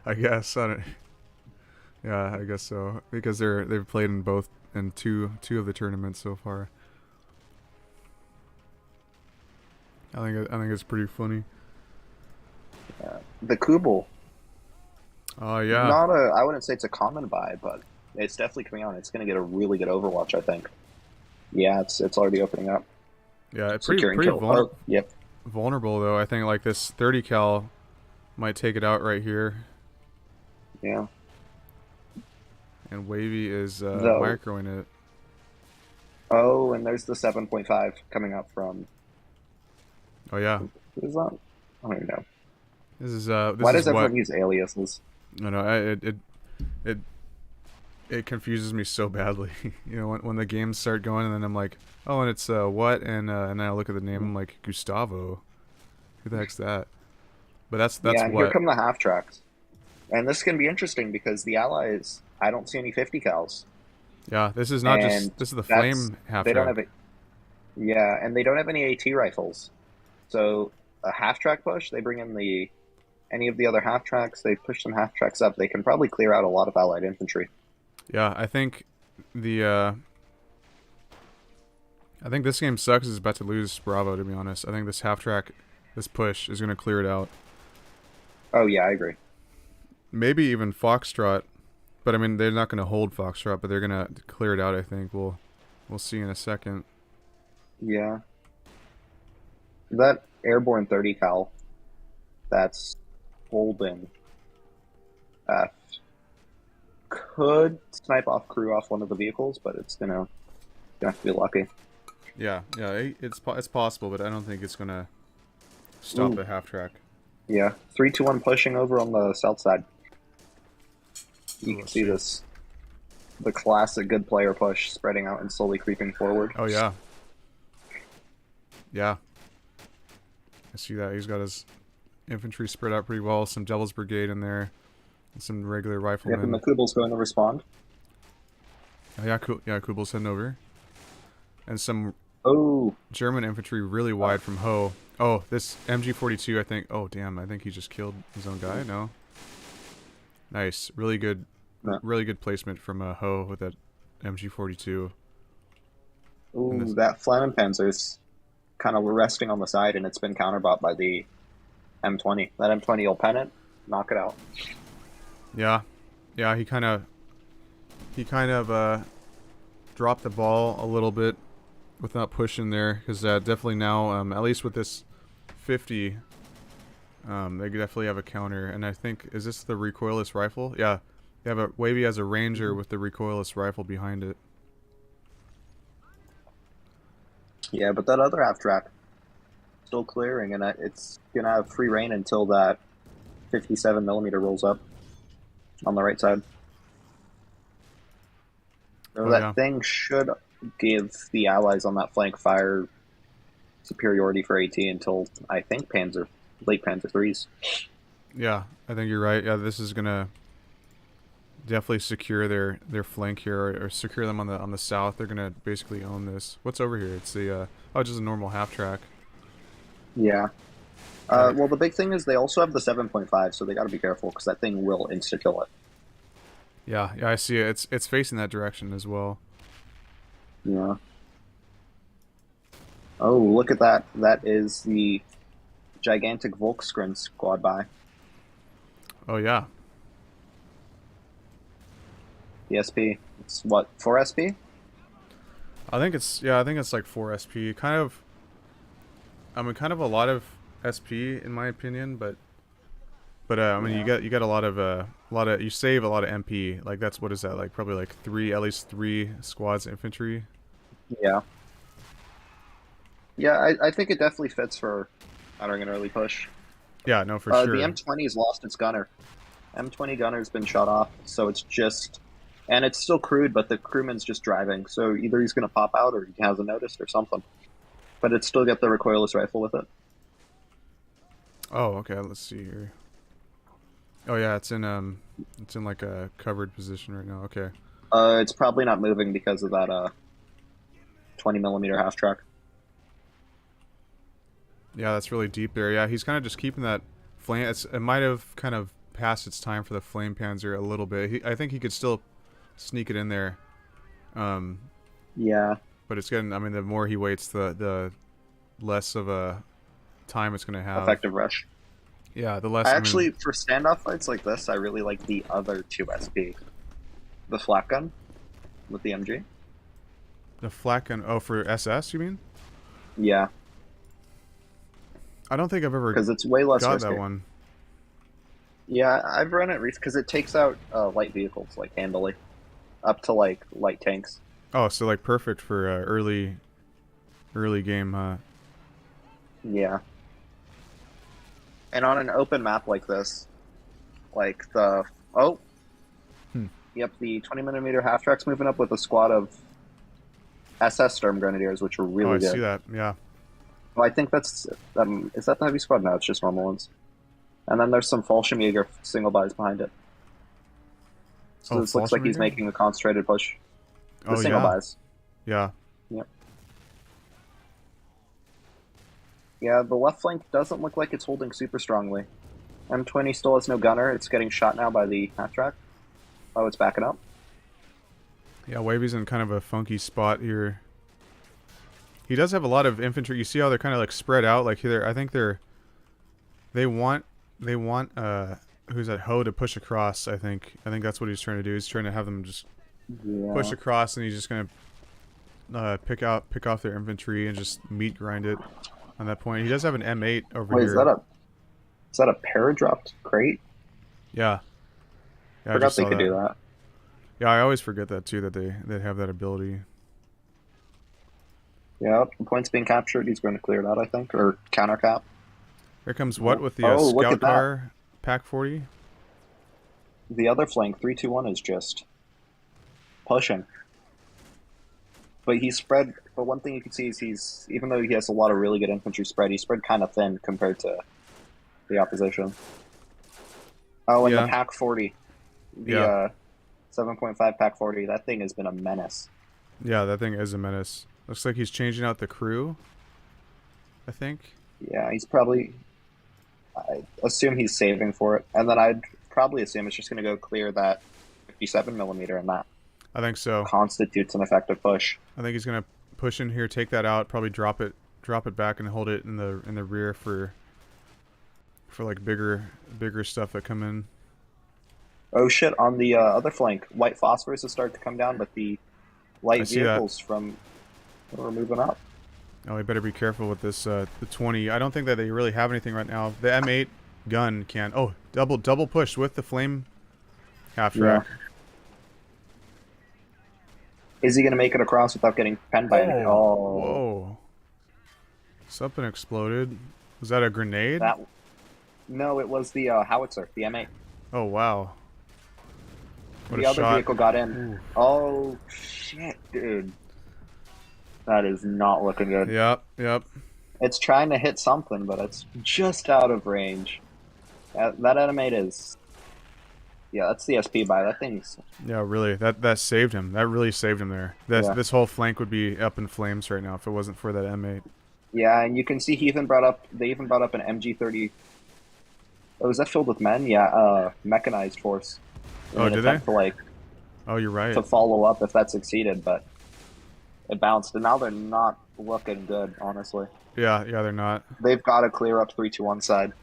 S1: I guess I guess so, because they've played in two of the tournaments so far. I think it's pretty funny.
S6: The Kubel.
S1: Oh yeah.
S6: I wouldn't say it's a common buy, but it's definitely coming out. It's going to get a really good Overwatch, I think. Yeah, it's already opening up.
S1: Yeah, it's pretty vulnerable.
S6: Yep.
S1: Vulnerable though. I think like this 30 cal might take it out right here.
S6: Yeah.
S1: And Wavy is microing it.
S6: Oh, and there's the 7.5 coming up from.
S1: Oh yeah.
S6: Who is that? I don't even know.
S1: This is
S6: Why does everyone use aliases?
S1: No, it confuses me so badly. You know, when the games start going, and then I'm like, oh, and it's what, and then I look at the name, I'm like, Gustavo. Who the heck's that? But that's
S6: yeah,
S1: what.
S6: Here come the half tracks, and this can be interesting because the allies. I don't see any 50 cals.
S1: Yeah, this is not just this is the flame half
S6: they
S1: track.
S6: Don't have yeah, and they don't have any AT rifles, so a half track push. They bring in any of the other half tracks. They push some half tracks up. They can probably clear out a lot of allied infantry.
S1: Yeah, I think I think this game sucks is about to lose Bravo, to be honest. I think this half track, this push, is going to clear it out.
S6: Oh yeah, I agree.
S1: Maybe even Foxtrot, but I mean they're not going to hold Foxtrot, but they're going to clear it out. I think we'll see in a second.
S6: Yeah, that airborne 30 cal, that's holding. Could snipe off crew off one of the vehicles, but it's gonna have to be lucky.
S1: Yeah, it's possible, but I don't think it's gonna stop the half track.
S6: Yeah, 3-2-1 pushing over on the south side. You can see this, the classic good player push spreading out and slowly creeping forward.
S1: Oh yeah, yeah. I see that he's got his infantry spread out pretty well. Some Devil's Brigade in there. And some regular riflemen.
S6: Yep, and the Kubel's going to respond.
S1: Oh, yeah, Kubel's heading over. And some German infantry really wide from Ho. Oh, this MG42, I think. Oh, damn, I think he just killed his own guy. No. Nice. Really good placement from Ho with that MG42.
S6: Ooh, that Flammenpanzer's kind of resting on the side, and it's been counterbought by the M20. That M20 will pen it, knock it out.
S1: Yeah, yeah. He kind of dropped the ball a little bit without pushing there, because definitely now, at least with this 50, they definitely have a counter. And I think, is this the recoilless rifle? Yeah, they have a Wavy has a Ranger with the recoilless rifle behind it.
S6: Yeah, but that other half track still clearing, and it's gonna have free reign until that 57mm rolls up on the right side. So that thing should give the allies on that flank fire superiority for AT until, I think, late Panzer 3s.
S1: Yeah, I think you're right. Yeah, this is gonna definitely secure their flank here, or secure them on the south. They're gonna basically own this. What's over here? It's the just a normal half track.
S6: Yeah. Well, the big thing is they also have the 7.5, so they got to be careful because that thing will insta kill it.
S1: Yeah, I see it. It's facing that direction as well.
S6: Yeah. Oh, look at that. That is the gigantic Volksgren squad by.
S1: Oh yeah.
S6: The SP. It's what, 4 SP?
S1: I think it's like 4 SP. Kind of a lot of SP in my opinion, but I mean, you get a lot of you save a lot of MP. Like, that's, what is that, like probably like at least three squads infantry.
S6: Yeah. Yeah, I think it definitely fits for entering an early push.
S1: Yeah, no, for sure.
S6: The M20's lost its gunner. M20 gunner's been shot off, so it's just, and it's still crewed, but the crewman's just driving. So either he's going to pop out or he hasn't noticed or something. But it's still got the recoilless rifle with it.
S1: Oh, okay. Let's see here. Oh yeah, it's in like a covered position right now. Okay.
S6: It's probably not moving because of that 20mm half track.
S1: Yeah, that's really deep there. Yeah, he's kind of just keeping that flame. It might have kind of passed its time for the flame panzer a little bit. I think he could still sneak it in there.
S6: Yeah.
S1: But it's getting. I mean, the more he waits, the less of a time it's going to have.
S6: Effective rush.
S1: Yeah, the less.
S6: Actually, for standoff fights like this, I really like the other 2 SP. The flak gun with the MG.
S1: The flak gun. Oh, for SS, you mean?
S6: Yeah.
S1: I don't think I've ever
S6: because it's way less
S1: got
S6: risky.
S1: that one.
S6: Yeah, I've run it because it takes out light vehicles like handily, up to like light tanks.
S1: Oh, so like perfect for early game, huh?
S6: Yeah. And on an open map like this, like the yep, the 20mm half track's moving up with a squad of SS Sturm Grenadiers, which are really good.
S1: I see that. Yeah.
S6: Well, I think that's is that the heavy squad? No, it's just normal ones. And then there's some Fallschirmjäger single buys behind it. So this looks like he's making a concentrated push. The single buys.
S1: Yeah.
S6: Yep. Yeah, the left flank doesn't look like it's holding super strongly. M20 still has no gunner. It's getting shot now by the half track. Oh, it's backing up.
S1: Yeah, Wavy's in kind of a funky spot here. He does have a lot of infantry. You see how they're kind of like spread out. Like here, I think they want who's that Ho to push across. I think that's what he's trying to do. He's trying to have them just push across, and he's just gonna pick off their infantry and just meat grind it on that point. He does have an M8 over here.
S6: Is that a paradropped crate?
S1: Yeah.
S6: I forgot they could do that.
S1: Yeah, I always forget that too, that they have that ability.
S6: Yeah, the point's being captured. He's going to clear it out, I think, or counter cap.
S1: Here comes what with the scout car, Pack 40?
S6: The other flank, 321, is just pushing. But he's spread. But one thing you can see is he's, even though he has a lot of really good infantry spread, he's spread kind of thin compared to the opposition. Oh, and the Pack 40, the 7.5 Pack 40, that thing has been a menace.
S1: Yeah, that thing is a menace. Looks like he's changing out the crew, I think.
S6: Yeah, he's probably... I assume he's saving for it. And then I'd probably assume it's just going to go clear that 57mm and that.
S1: I think so.
S6: constitutes an effective push.
S1: I think he's gonna push in here, take that out, probably drop it back, and hold it in the rear for like bigger stuff that come in.
S6: Oh shit! On the other flank, white phosphorus has started to come down, but the light vehicles from are moving up.
S1: Oh, we better be careful with this. The 20. I don't think that they really have anything right now. The M8 gun can. Oh, double push with the flame half track.
S6: Yeah. Is he going to make it across without getting penned by anything? Oh.
S1: Whoa. Something exploded. Was that a grenade?
S6: No, it was the howitzer, the M8.
S1: Oh, wow. What
S6: the
S1: a
S6: other
S1: shot.
S6: vehicle got in.
S1: Ooh.
S6: Oh, shit, dude. That is not looking good.
S1: Yep.
S6: It's trying to hit something, but it's just out of range. That M8 is... Yeah, that's the SP buy. That thing's...
S1: Yeah, really. That saved him. That really saved him there. This whole flank would be up in flames right now if it wasn't for that M8.
S6: Yeah, and you can see they even brought up an MG30. Oh, is that filled with men? Yeah, mechanized force.
S1: Oh, did they?
S6: Oh,
S1: you're right.
S6: To follow up if that succeeded, but it bounced, and now they're not looking good, honestly.
S1: Yeah, they're not.
S6: They've got to clear up 321 side.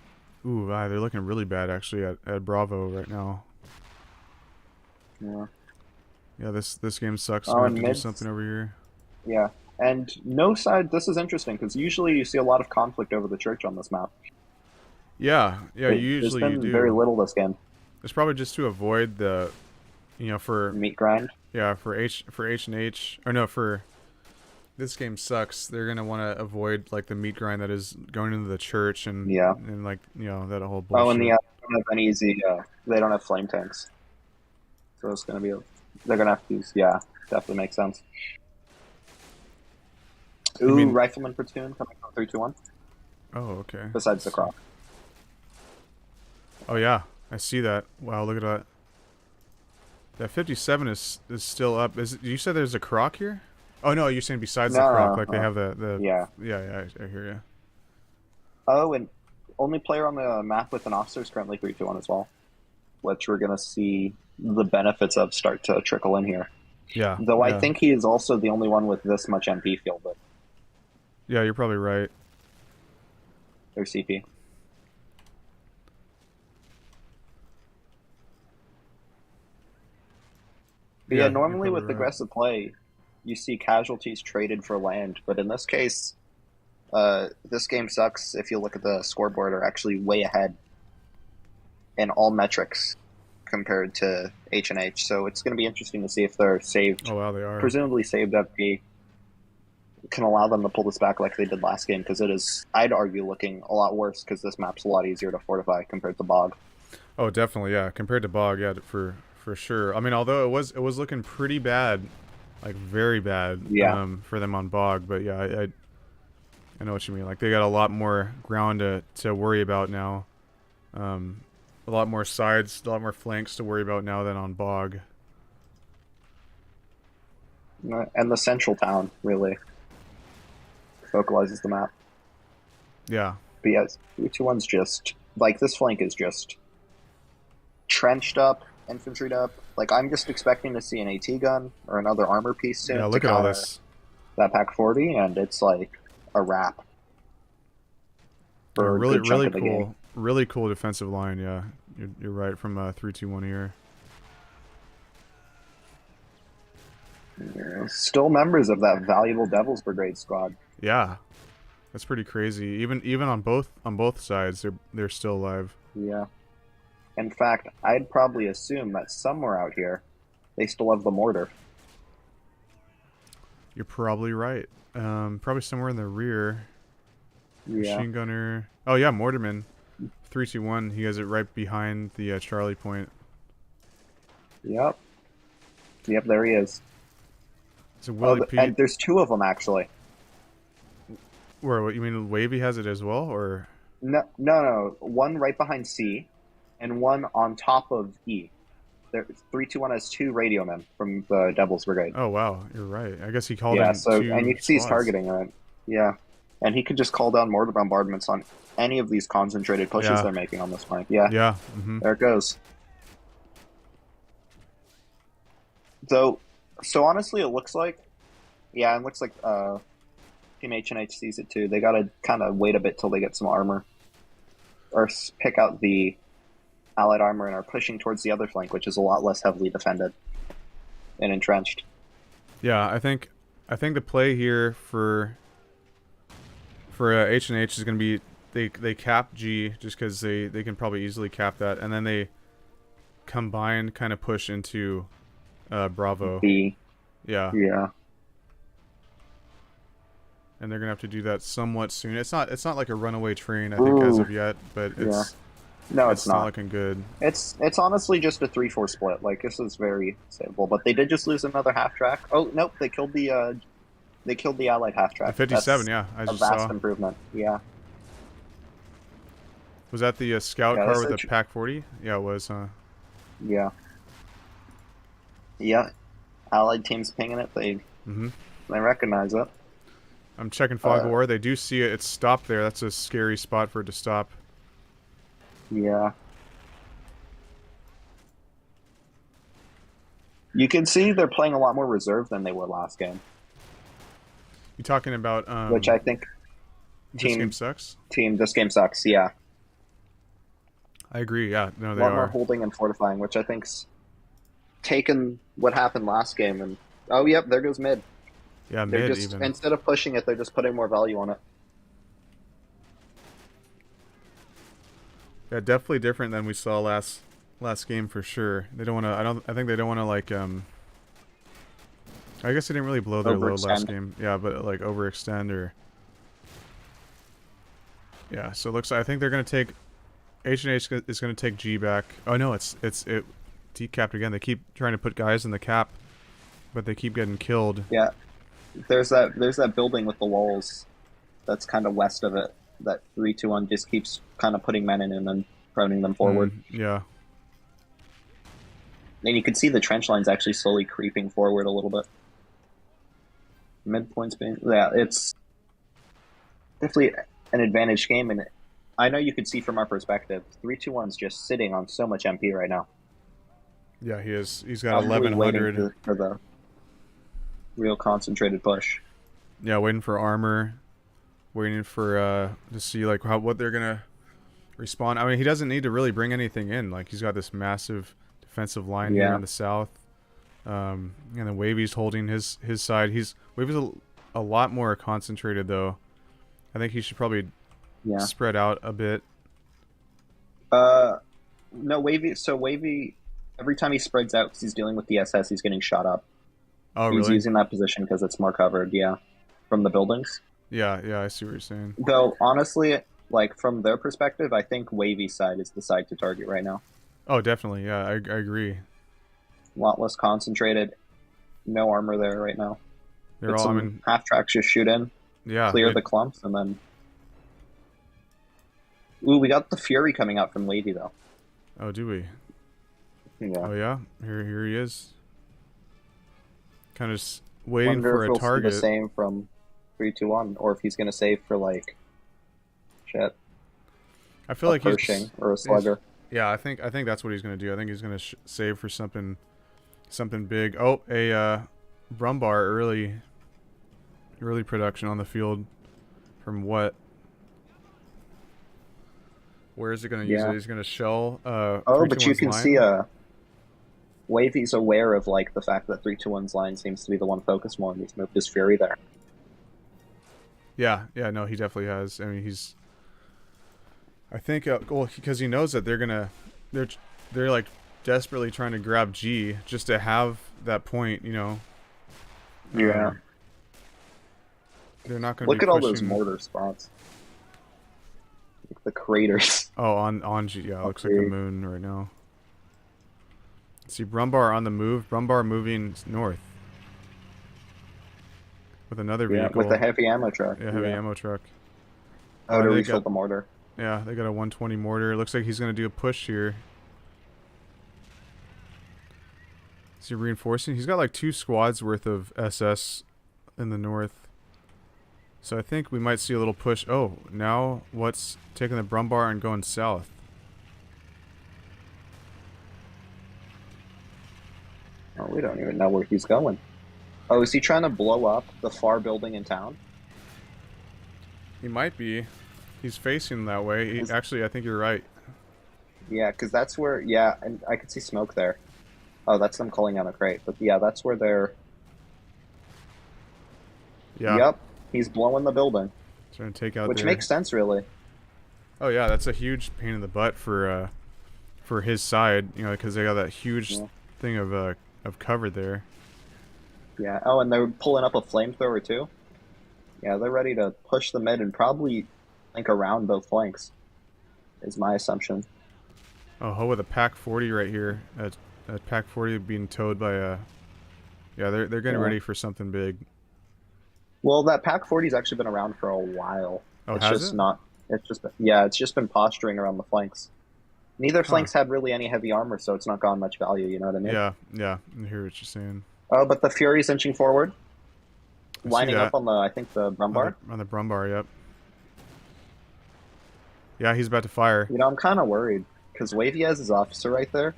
S1: Ooh, they're looking really bad actually at Bravo right now.
S6: Yeah.
S1: Yeah, this game sucks.
S6: Oh,
S1: We have
S6: and
S1: to do
S6: mids.
S1: something over here.
S6: Yeah, and no side. This is interesting because usually you see a lot of conflict over the church on this map.
S1: Yeah, usually
S6: there's
S1: you
S6: been
S1: do.
S6: very little this game.
S1: It's probably just to avoid the, for
S6: Meat grind.
S1: yeah, for H and H, or no, for this game sucks. They're gonna want to avoid like the meat grind that is going into the church and like that whole bullshit.
S6: Oh, and they don't have any easy. They don't have flame tanks, so it's gonna be. They're gonna have to use. Yeah, definitely makes sense. Ooh, rifleman platoon coming from 321.
S1: Oh, okay.
S6: Besides the croc.
S1: Oh yeah, I see that. Wow, look at that. That 57 is still up. You said there's a croc here? Oh no, you're saying besides the croc, like they have the
S6: yeah.
S1: I hear you.
S6: Oh, and only player on the map with an officer is currently 321 as well, which we're gonna see the benefits of start to trickle in here.
S1: Yeah.
S6: Though I think he is also the only one with this much MP fielded.
S1: Yeah, you're probably right.
S6: Or CP. But yeah, normally with aggressive play, you see casualties traded for land, but in this case, this game sucks. If you look at the scoreboard, are actually way ahead in all metrics compared to H&H. So it's going to be interesting to see if they're saved.
S1: Oh wow, they are.
S6: Presumably saved FP can allow them to pull this back like they did last game, because it is, I'd argue, looking a lot worse because this map's a lot easier to fortify compared to Bog.
S1: Oh, definitely, yeah. Compared to Bog, yeah, for sure. I mean, although it was looking pretty bad, like very bad, for them on Bog. But yeah, I know what you mean. Like they got a lot more ground to worry about now. A lot more sides, a lot more flanks to worry about now than on Bog.
S6: And the central town really focalizes the map.
S1: Yeah.
S6: But yeah, 321's just like, this flank is just trenched up, infantryed up. Like, I'm just expecting to see an AT gun or another armor piece soon.
S1: Yeah, look at all this.
S6: That Pack 40, and it's like a wrap.
S1: Yeah, really cool. Game. Really cool defensive line, yeah. You're right, from 321 here.
S6: Yeah, still members of that valuable Devil's Brigade squad.
S1: Yeah. That's pretty crazy. Even on both sides, they're still alive.
S6: Yeah. In fact, I'd probably assume that somewhere out here, they still have the mortar.
S1: You're probably right. Probably somewhere in the rear.
S6: Yeah.
S1: Machine gunner. Oh yeah, Mortarman. 321. He has it right behind the Charlie point.
S6: Yep. Yep, there he is.
S1: It's a Willie Pete.
S6: And there's two of them actually.
S1: Where? What you mean? Wavy has it as well, or?
S6: No. One right behind C, and one on top of E. 321 has two radio men from the Devil's Brigade.
S1: Oh wow, you're right. I guess he called in.
S6: Yeah. So
S1: two
S6: and you can see he's
S1: squads.
S6: targeting it. Yeah. And he could just call down mortar bombardments on any of these concentrated pushes they're making on this flank. Yeah.
S1: Yeah. Mm-hmm.
S6: There it goes. Though, So honestly, it looks like, yeah, it looks like Team H&H sees it too. They gotta kind of wait a bit till they get some armor, or pick out the allied armor and are pushing towards the other flank, which is a lot less heavily defended and entrenched.
S1: Yeah, I think the play here for H&H is going to be they cap G just because they can probably easily cap that, and then they combined kind of push into Bravo.
S6: B.
S1: Yeah.
S6: Yeah.
S1: And they're gonna have to do that somewhat soon. It's not like a runaway train, I think, as of yet, but it's
S6: No, it's not.
S1: looking good.
S6: It's honestly just a 3-4 split. Like, this is very savable. But they did just lose another half track. Oh nope, they killed the allied half track.
S1: The 57,
S6: That's
S1: yeah, I
S6: a
S1: just
S6: vast
S1: saw.
S6: improvement. Yeah.
S1: Was that the scout
S6: Yeah,
S1: car
S6: that's
S1: with the Pack 40? Yeah, it was, huh?
S6: Yeah. Yeah. Allied teams pinging it. They recognize it.
S1: I'm checking fog of war. They do see it. It's stopped there. That's a scary spot for it to stop.
S6: Yeah. You can see they're playing a lot more reserve than they were last game.
S1: You talking about
S6: Which I think
S1: this game sucks?
S6: this game sucks, yeah.
S1: I agree, yeah. No,
S6: A
S1: they
S6: lot more
S1: are.
S6: holding and fortifying, which I think's taken what happened last game and oh yep, there goes mid.
S1: Yeah,
S6: They're
S1: mid
S6: just
S1: even.
S6: instead of pushing it, they're just putting more value on it.
S1: Yeah, definitely different than we saw last game for sure. They don't want to. I think they don't want to like. I guess they didn't really blow their load last
S6: Overextend.
S1: game. Yeah, but like overextend or. Yeah, so it looks like I think they're gonna take. H&H is gonna take G back. Oh no, it decapped again. They keep trying to put guys in the cap, but they keep getting killed.
S6: Yeah. There's that building with the walls that's kind of west of it. That 3-2-1 just keeps kind of putting men in and then proning them forward.
S1: Yeah.
S6: And you can see the trench lines actually slowly creeping forward a little bit. Midpoint's being... Yeah, it's definitely an advantage game, and I know you could see from our perspective, 3-2-1's just sitting on so much MP right now.
S1: Yeah, he is. He's got
S6: Probably
S1: 1100.
S6: waiting for the real concentrated push.
S1: Yeah, waiting for armor, waiting for to see like what they're gonna respond. I mean, he doesn't need to really bring anything in. Like he's got this massive defensive line here in the south, and then Wavy's holding his side. Wavy's a lot more concentrated though. I think he should probably spread out a bit.
S6: No, Wavy. So Wavy, every time he spreads out because he's dealing with the SS, he's getting shot up.
S1: Oh,
S6: He's
S1: really?
S6: using that position because it's more covered, from the buildings.
S1: Yeah, I see what you're saying.
S6: Though, honestly, like, from their perspective, I think Wavy's side is the side to target right now.
S1: Oh, definitely. Yeah, I agree.
S6: A lot less concentrated. No armor there right now.
S1: They're all, I mean,
S6: half tracks just shoot in, clear
S1: they,
S6: the clumps, and then... Ooh, we got the Fury coming out from Wavy, though.
S1: Oh, do we?
S6: Yeah.
S1: Oh, yeah? Here he is. Kind of just waiting
S6: Wonder
S1: for
S6: if
S1: a
S6: he'll
S1: target.
S6: see the same from 3-2-1, or if he's going to save for, like, shit.
S1: I feel like
S6: Pershing or a slugger.
S1: Yeah, I think that's what he's gonna do. I think he's gonna save for something big. Oh, a Brumbar early production on the field. From what? Where is it gonna use it? He's gonna shell.
S6: Oh, but you can see Wavy's aware of like the fact that 3-2-1's line seems to be the one focused more, and he's moved his Fury there.
S1: Yeah, no, he definitely has. I mean, I think, well, because he knows that they're like desperately trying to grab G just to have that point, you know.
S6: Yeah.
S1: They're not going to
S6: Look
S1: be
S6: at all
S1: pushing...
S6: those mortar spots. Like the craters.
S1: Oh, on G, yeah, it looks like the moon right now. Let's see, Brumbar on the move. Brumbar moving north. With another vehicle.
S6: With the heavy ammo truck.
S1: Yeah, heavy ammo truck.
S6: Oh, to refill the mortar.
S1: Yeah, they got a 120 mortar. It looks like he's going to do a push here. Is he reinforcing? He's got like 2 squads worth of SS in the north. So I think we might see a little push. Oh, now what's taking the Brumbar and going south?
S6: Oh, we don't even know where he's going. Oh, is he trying to blow up the far building in town?
S1: He might be. He's facing that way. Actually, I think you're right.
S6: Yeah, because that's where, yeah, and I could see smoke there. Oh, that's them calling out a crate. But yeah, that's where they're...
S1: Yeah.
S6: Yep, he's blowing the building.
S1: Trying to take out
S6: Which
S1: their...
S6: makes sense, really.
S1: Oh yeah, that's a huge pain in the butt for his side, you know, because they got that huge thing of cover there.
S6: Yeah, oh, and they're pulling up a flamethrower, too. Yeah, they're ready to push the mid and probably flank around both flanks, is my assumption.
S1: Oh, ho with a Pack 40 right here. A Pack 40 being towed by a... Yeah, they're getting ready for something big.
S6: Well, that Pack 40's actually been around for a while.
S1: Oh,
S6: it's
S1: has
S6: just
S1: it?
S6: not. It's just yeah, it's just been posturing around the flanks. Neither flanks had really any heavy armor, so it's not gone much value. You know what I mean?
S1: Yeah, yeah. I hear what you're saying.
S6: Oh, but the Fury's inching forward,
S1: I see
S6: lining
S1: that.
S6: up on the I think the Brumbar.
S1: On the Brumbar, yep. Yeah, he's about to fire.
S6: You know, I'm kind of worried because Wavy has his officer right there.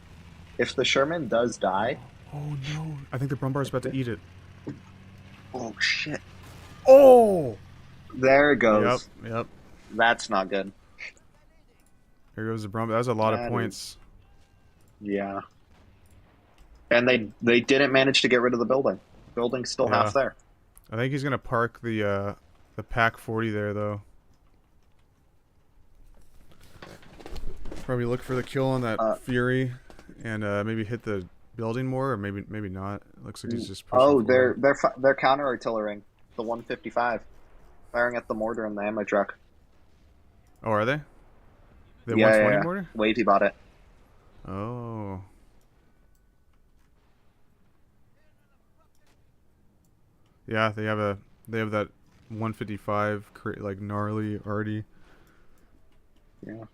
S6: If the Sherman does die,
S1: Oh no! I think the Brumbar's about to eat it.
S6: oh shit!
S1: Oh!
S6: There it goes.
S1: Yep.
S6: That's not good.
S1: There goes the Brumbar. That was a lot of
S6: That
S1: points.
S6: Yeah. And they didn't manage to get rid of the building. Building's still half there.
S1: I think he's gonna park the Pack 40 there though. Probably look for the kill on that Fury, and maybe hit the building more, or maybe not. It looks like he's just pushing
S6: Oh,
S1: forward.
S6: they're counter artillerying the 155, firing at the mortar and the ammo truck.
S1: Oh, are they? The
S6: Yeah,
S1: 120
S6: yeah.
S1: mortar?
S6: Wavy bought it.
S1: Oh. Yeah, they have that 155 like gnarly arty.
S6: Yeah.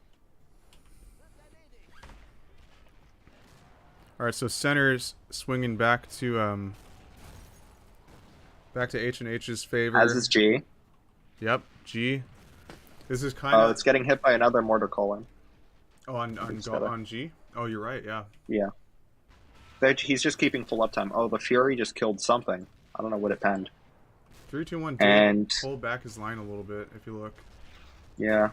S1: All right, so center's swinging back to H&H's favor.
S6: As is G.
S1: Yep, G. This is kind
S6: Oh,
S1: of
S6: it's getting hit by another mortar column.
S1: on G. Oh, you're right. Yeah.
S6: Yeah. He's just keeping full uptime. Oh, the Fury just killed something. I don't know what it penned.
S1: 3, 2, 1.
S6: And
S1: Pull back his line a little bit if you look.
S6: yeah.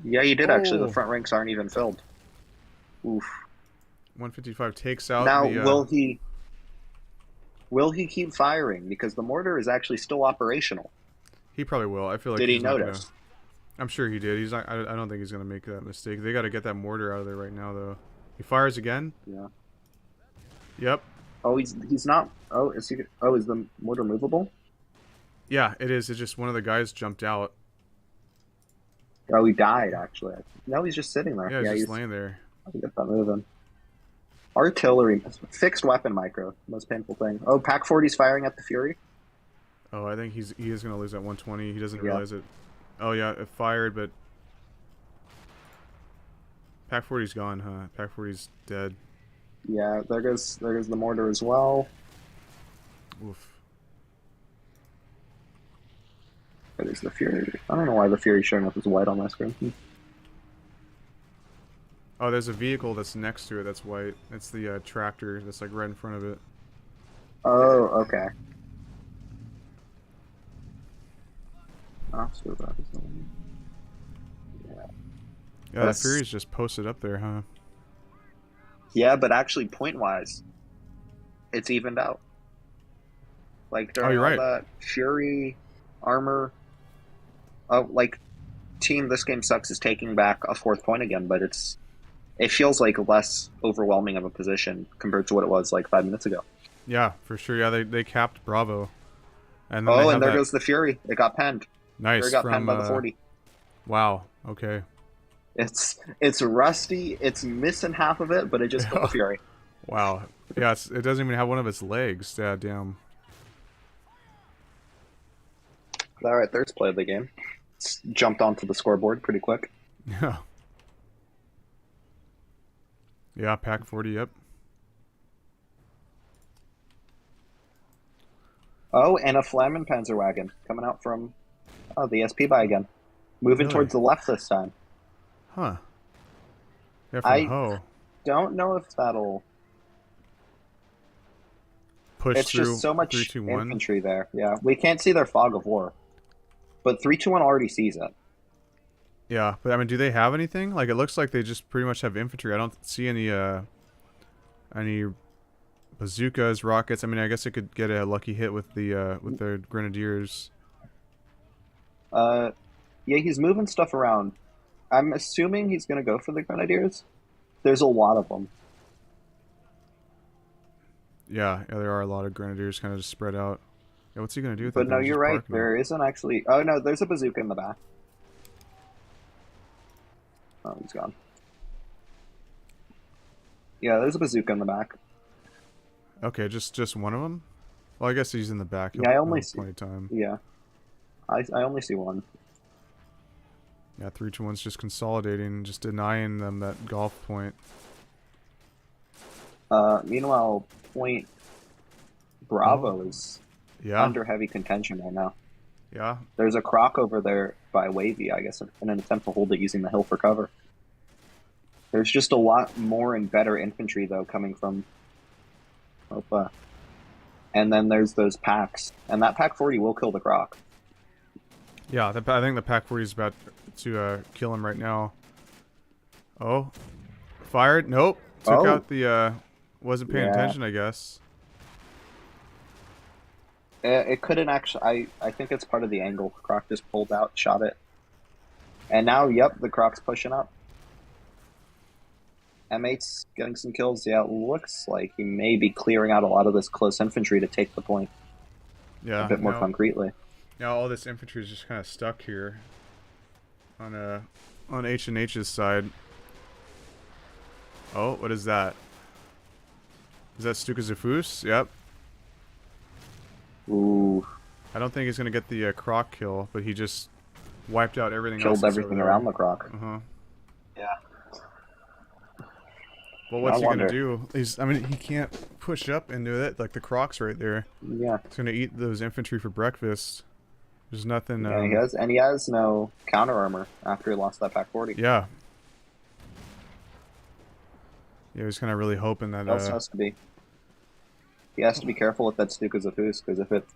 S6: Yeah, you did actually.
S1: Oh.
S6: The front ranks aren't even filled. Oof.
S1: 155 takes out
S6: Now,
S1: the.
S6: will he keep firing? Because the mortar is actually still operational.
S1: He probably will. I feel like.
S6: Did he
S1: he's not
S6: notice?
S1: gonna- I'm sure he did. He's not. I don't think he's gonna make that mistake. They got to get that mortar out of there right now, though. He fires again.
S6: Yeah.
S1: Yep.
S6: Oh, he's not. Oh, is he? Oh, is the mortar movable?
S1: Yeah, it is. It's just one of the guys jumped out.
S6: Oh, he died actually. No, he's just sitting there.
S1: Yeah, he's just laying there.
S6: I can get that moving. Artillery, fixed weapon micro, most painful thing. Oh, Pack 40's firing at the Fury.
S1: Oh, I think he is gonna lose that 120. He doesn't
S6: Yeah.
S1: realize it. Oh yeah, it fired, but Pack 40's gone, huh? Pack 40's dead.
S6: Yeah, there goes the mortar as well.
S1: Oof.
S6: There's the Fury. I don't know why the Fury's showing up as white on my screen.
S1: Oh, there's a vehicle that's next to it that's white. It's the tractor that's like right in front of it.
S6: Oh, okay. Oh, so that is yeah.
S1: Yeah,
S6: That's-
S1: the Fury's just posted up there, huh?
S6: Yeah, but actually, point-wise, it's evened out. Like during
S1: you're
S6: all
S1: right.
S6: that Fury armor, like Team This Game Sucks is taking back a 4th point again, but it feels like less overwhelming of a position compared to what it was like 5 minutes ago.
S1: Yeah, for sure. Yeah, they capped Bravo. And then
S6: Oh, and there goes the Fury. It got penned.
S1: Nice
S6: Fury got
S1: from
S6: penned by the 40.
S1: Wow. Okay.
S6: It's rusty. It's missing half of it, but it just got the Fury.
S1: Wow. Yeah, it doesn't even have one of its legs. Yeah, damn.
S6: All right, there's play of the game. It's jumped onto the scoreboard pretty quick.
S1: Yeah. Yeah, Pack 40. Yep.
S6: Oh, and a Flammen Panzerwagen coming out from the SP buy again. Moving
S1: Really?
S6: towards the left this time.
S1: Huh. Yeah, from
S6: I-
S1: Ho.
S6: Don't know if that'll...
S1: push
S6: It's
S1: through
S6: just so much
S1: 3-2-1.
S6: infantry there. Yeah, we can't see their fog of war, but 3-2-1 already sees it.
S1: Yeah, but I mean, do they have anything? Like, it looks like they just pretty much have infantry. I don't see any bazookas, rockets. I mean, I guess it could get a lucky hit with the grenadiers.
S6: Yeah, he's moving stuff around. I'm assuming he's gonna go for the grenadiers. There's a lot of them.
S1: Yeah, there are a lot of grenadiers kind of just spread out. Yeah, what's he gonna do with
S6: But
S1: that?
S6: no,
S1: They're
S6: you're
S1: just
S6: right.
S1: parking
S6: There isn't actually. Oh no, there's a bazooka in the back. Oh, he's gone. Yeah, there's a bazooka in the back.
S1: it. Okay, just one of them. Well, I guess he's in the back.
S6: Yeah, I only
S1: He'll have plenty of time.
S6: Yeah, I only see one.
S1: Yeah, 3-2-1's just consolidating, just denying them that golf point.
S6: Meanwhile, Point Bravo is
S1: Yeah,
S6: under heavy contention right now.
S1: yeah.
S6: There's a croc over there by Wavy, I guess, in an attempt to hold it using the hill for cover. There's just a lot more and better infantry, though, coming from Opa. And then there's those packs. And that pack 40 will kill the croc.
S1: Yeah, I think the Pack 40 is about to kill him right now. Oh, fired. Nope. Took
S6: Oh.
S1: out the. Wasn't paying
S6: Yeah.
S1: attention, I guess.
S6: It couldn't actually. I think it's part of the angle. Croc just pulled out, shot it. And now, yep, the croc's pushing up. M8's getting some kills. Yeah, it looks like he may be clearing out a lot of this close infantry to take the point
S1: Yeah.
S6: a bit more
S1: now,
S6: concretely.
S1: now all this infantry is just kind of stuck here. On H&H's side. Oh, what is that? Is that Stuka Zafus? Yep.
S6: Ooh,
S1: I don't think he's gonna get the croc kill, but he just wiped out everything else.
S6: killed everything around the croc.
S1: Uh-huh.
S6: Yeah.
S1: Well, what's
S6: I
S1: he gonna
S6: wonder.
S1: do? I mean, he can't push up into it. Like, the croc's right there.
S6: Yeah.
S1: He's gonna eat those infantry for breakfast. There's nothing.
S6: Yeah, he has no counter armor after he lost that pack 40.
S1: Yeah. Yeah, he's kind of really hoping that.
S6: He also has to be. He has to be careful with that Stuka Zafus, because if it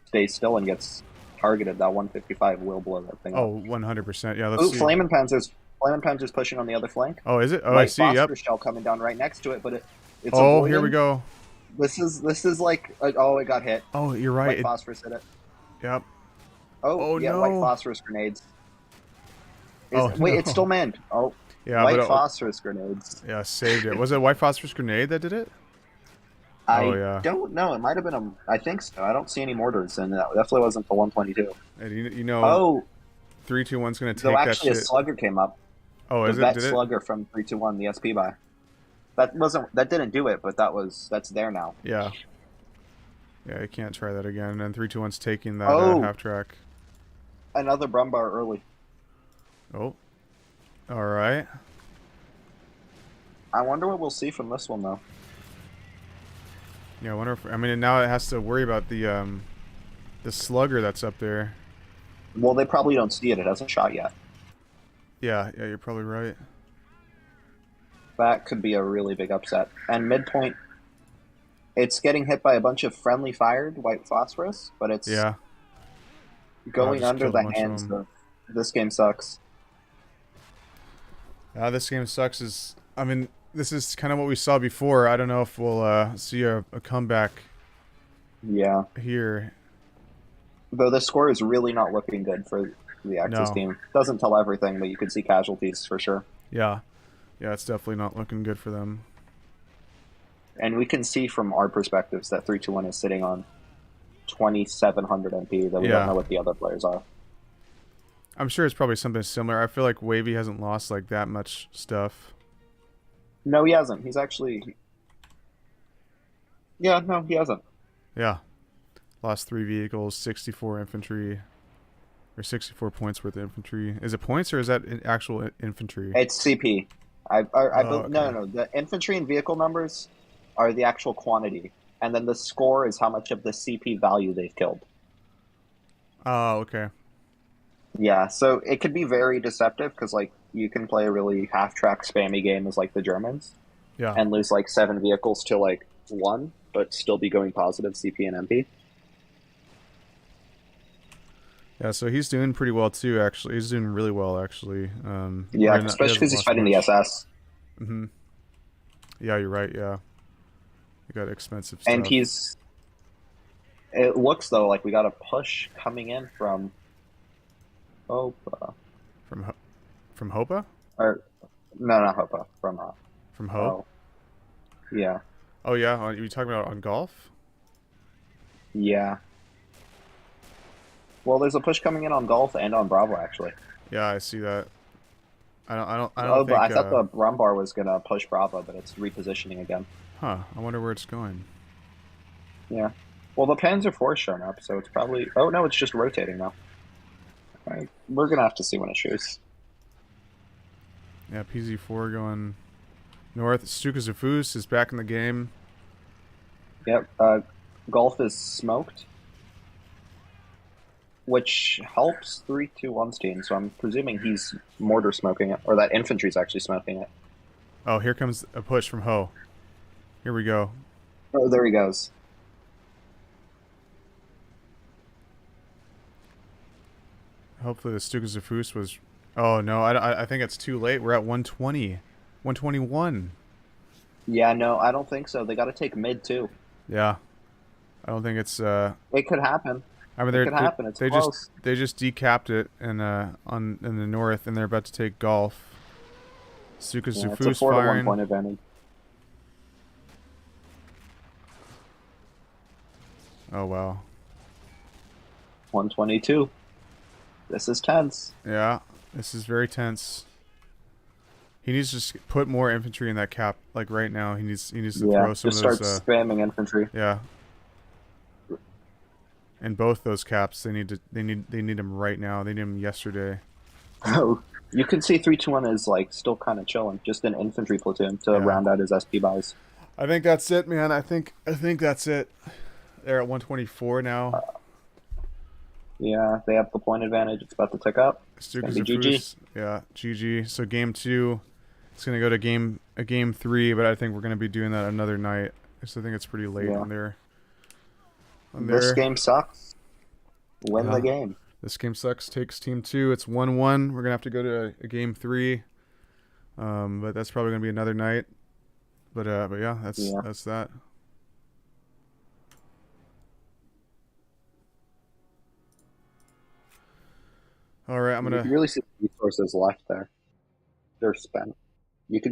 S6: stays still and gets targeted, that 155 will blow that thing up.
S1: Oh, 100%. Yeah, let's
S6: Ooh,
S1: see.
S6: Flamin' Panzer's pushing on the other flank.
S1: Oh, is it? Oh, I
S6: White
S1: see. Yep.
S6: phosphorus shell coming down right next to it, but it's
S1: Oh,
S6: avoiding.
S1: here we go.
S6: This is like oh, it got hit.
S1: Oh, you're right.
S6: White phosphorus hit it.
S1: Yep.
S6: Oh,
S1: Oh,
S6: yeah,
S1: no.
S6: white phosphorus grenades.
S1: Oh,
S6: Wait,
S1: no.
S6: it's still manned. Oh,
S1: Yeah,
S6: white
S1: but
S6: phosphorus grenades.
S1: yeah, saved it. Was it a white phosphorus grenade that did it?
S6: I
S1: Oh, yeah.
S6: don't know. It might have been a. I think so. I don't see any mortars, and that definitely wasn't the 122.
S1: And you know,
S6: Oh,
S1: 3-2-1's gonna take
S6: though
S1: that
S6: actually a
S1: shit.
S6: slugger came up.
S1: Oh,
S6: The
S1: is it?
S6: vet
S1: Did it?
S6: slugger from 321, the SP buy. That didn't do it, but that's there now.
S1: Yeah. Yeah, I can't try that again. And 3-2-1's taking that
S6: Oh.
S1: half track.
S6: Another Brumbar early.
S1: Oh. All right.
S6: I wonder what we'll see from this one though.
S1: Yeah, I wonder if I mean now it has to worry about the slugger that's up there.
S6: Well, they probably don't see it. It hasn't shot yet.
S1: Yeah, you're probably right.
S6: That could be a really big upset. And midpoint, it's getting hit by a bunch of friendly fired white phosphorus, but it's
S1: Yeah.
S6: going
S1: just
S6: under
S1: killed a
S6: the
S1: bunch of
S6: hands
S1: them.
S6: of. This game sucks.
S1: This game sucks. I mean, this is kind of what we saw before. I don't know if we'll see a comeback
S6: Yeah.
S1: here.
S6: Though the score is really not looking good for the Axis
S1: No.
S6: team. Doesn't tell everything, but you could see casualties for sure.
S1: Yeah. Yeah, it's definitely not looking good for them.
S6: And we can see from our perspectives that 321 is sitting on 2,700 MP, that we
S1: Yeah.
S6: don't know what the other players are.
S1: I'm sure it's probably something similar. I feel like Wavy hasn't lost like that much stuff.
S6: No, he hasn't. He's actually... Yeah, no, he hasn't.
S1: Yeah. Lost 3 vehicles, 64 infantry, or 64 points worth of infantry. Is it points or is that actual infantry?
S6: It's CP.
S1: Oh,
S6: No. The infantry and vehicle numbers are the actual quantity, and then the score is how much of the CP value they've killed.
S1: Oh, okay.
S6: Yeah, so it could be very deceptive because, like, you can play a really half-track spammy game as like the Germans
S1: Yeah.
S6: and lose like 7 vehicles to like 1, but still be going positive CP and MP.
S1: Yeah, so he's doing pretty well too. Actually, he's doing really well. Actually,
S6: Yeah, especially because he's fighting the SS.
S1: Mm-hmm. Yeah, you're right. Yeah, you got expensive stuff.
S6: And he's. It looks though like we got a push coming in from. Hopa.
S1: From Hopa?
S6: Or no, not Hopa.
S1: From Ho?
S6: Yeah.
S1: Oh yeah, are you talking about on golf?
S6: Yeah. Well, there's a push coming in on Golf and on Bravo actually.
S1: Yeah, I see that. I don't
S6: Oh,
S1: think.
S6: but I thought the Rumbar was gonna push Bravo, but it's repositioning again.
S1: Huh. I wonder where it's going.
S6: Yeah. Well, the Panzer IV's shown up, so it's probably. Oh no, it's just rotating now. Alright, we're gonna have to see when it shoots.
S1: Yeah, PZ4 going north. Stuka Zafus is back in the game.
S6: Yep. Golf is smoked, which helps 3-2-1's team. So I'm presuming he's mortar smoking it, or that infantry's actually smoking it.
S1: Oh, here comes a push from Ho. Here we go.
S6: Oh, there he goes.
S1: Hopefully the Stuka Zafus was... Oh, no, I think it's too late. We're at 120. 121.
S6: Yeah, no, I don't think so. They got to take mid, too.
S1: Yeah. I don't think it's...
S6: It could happen.
S1: I mean,
S6: It could happen. It's close.
S1: They just decapped it in the north, and they're about to take Golf. Stuka
S6: Yeah, it's a
S1: Zafus
S6: 4-1
S1: firing.
S6: point advantage.
S1: Oh, wow.
S6: 122. This is tense.
S1: Yeah, this is very tense. He needs to just put more infantry in that cap. Like right now, he needs to throw some
S6: just
S1: of
S6: start
S1: those.
S6: spamming infantry.
S1: Yeah. And both those caps, they need them right now. They need them yesterday.
S6: Oh, you can see 3-2-1 is like still kind of chilling, just an infantry platoon to round out his SP buys.
S1: I think that's it, man. I think that's it. They're at 124 now.
S6: Yeah, they have the point advantage. It's about to tick up.
S1: Stuka
S6: It's gonna be
S1: Zafus. Yeah, GG. So game 2, it's gonna go to game 3, but I think we're gonna be doing that another night. So I think it's pretty late on there.
S6: This game sucks. Win the game.
S1: This game sucks. Takes team 2. It's 1-1. We're gonna have to go to a game 3. But that's probably gonna be another night. But yeah, that's that. All right, I'm gonna.
S6: You can really see the resources left there. They're spent. You can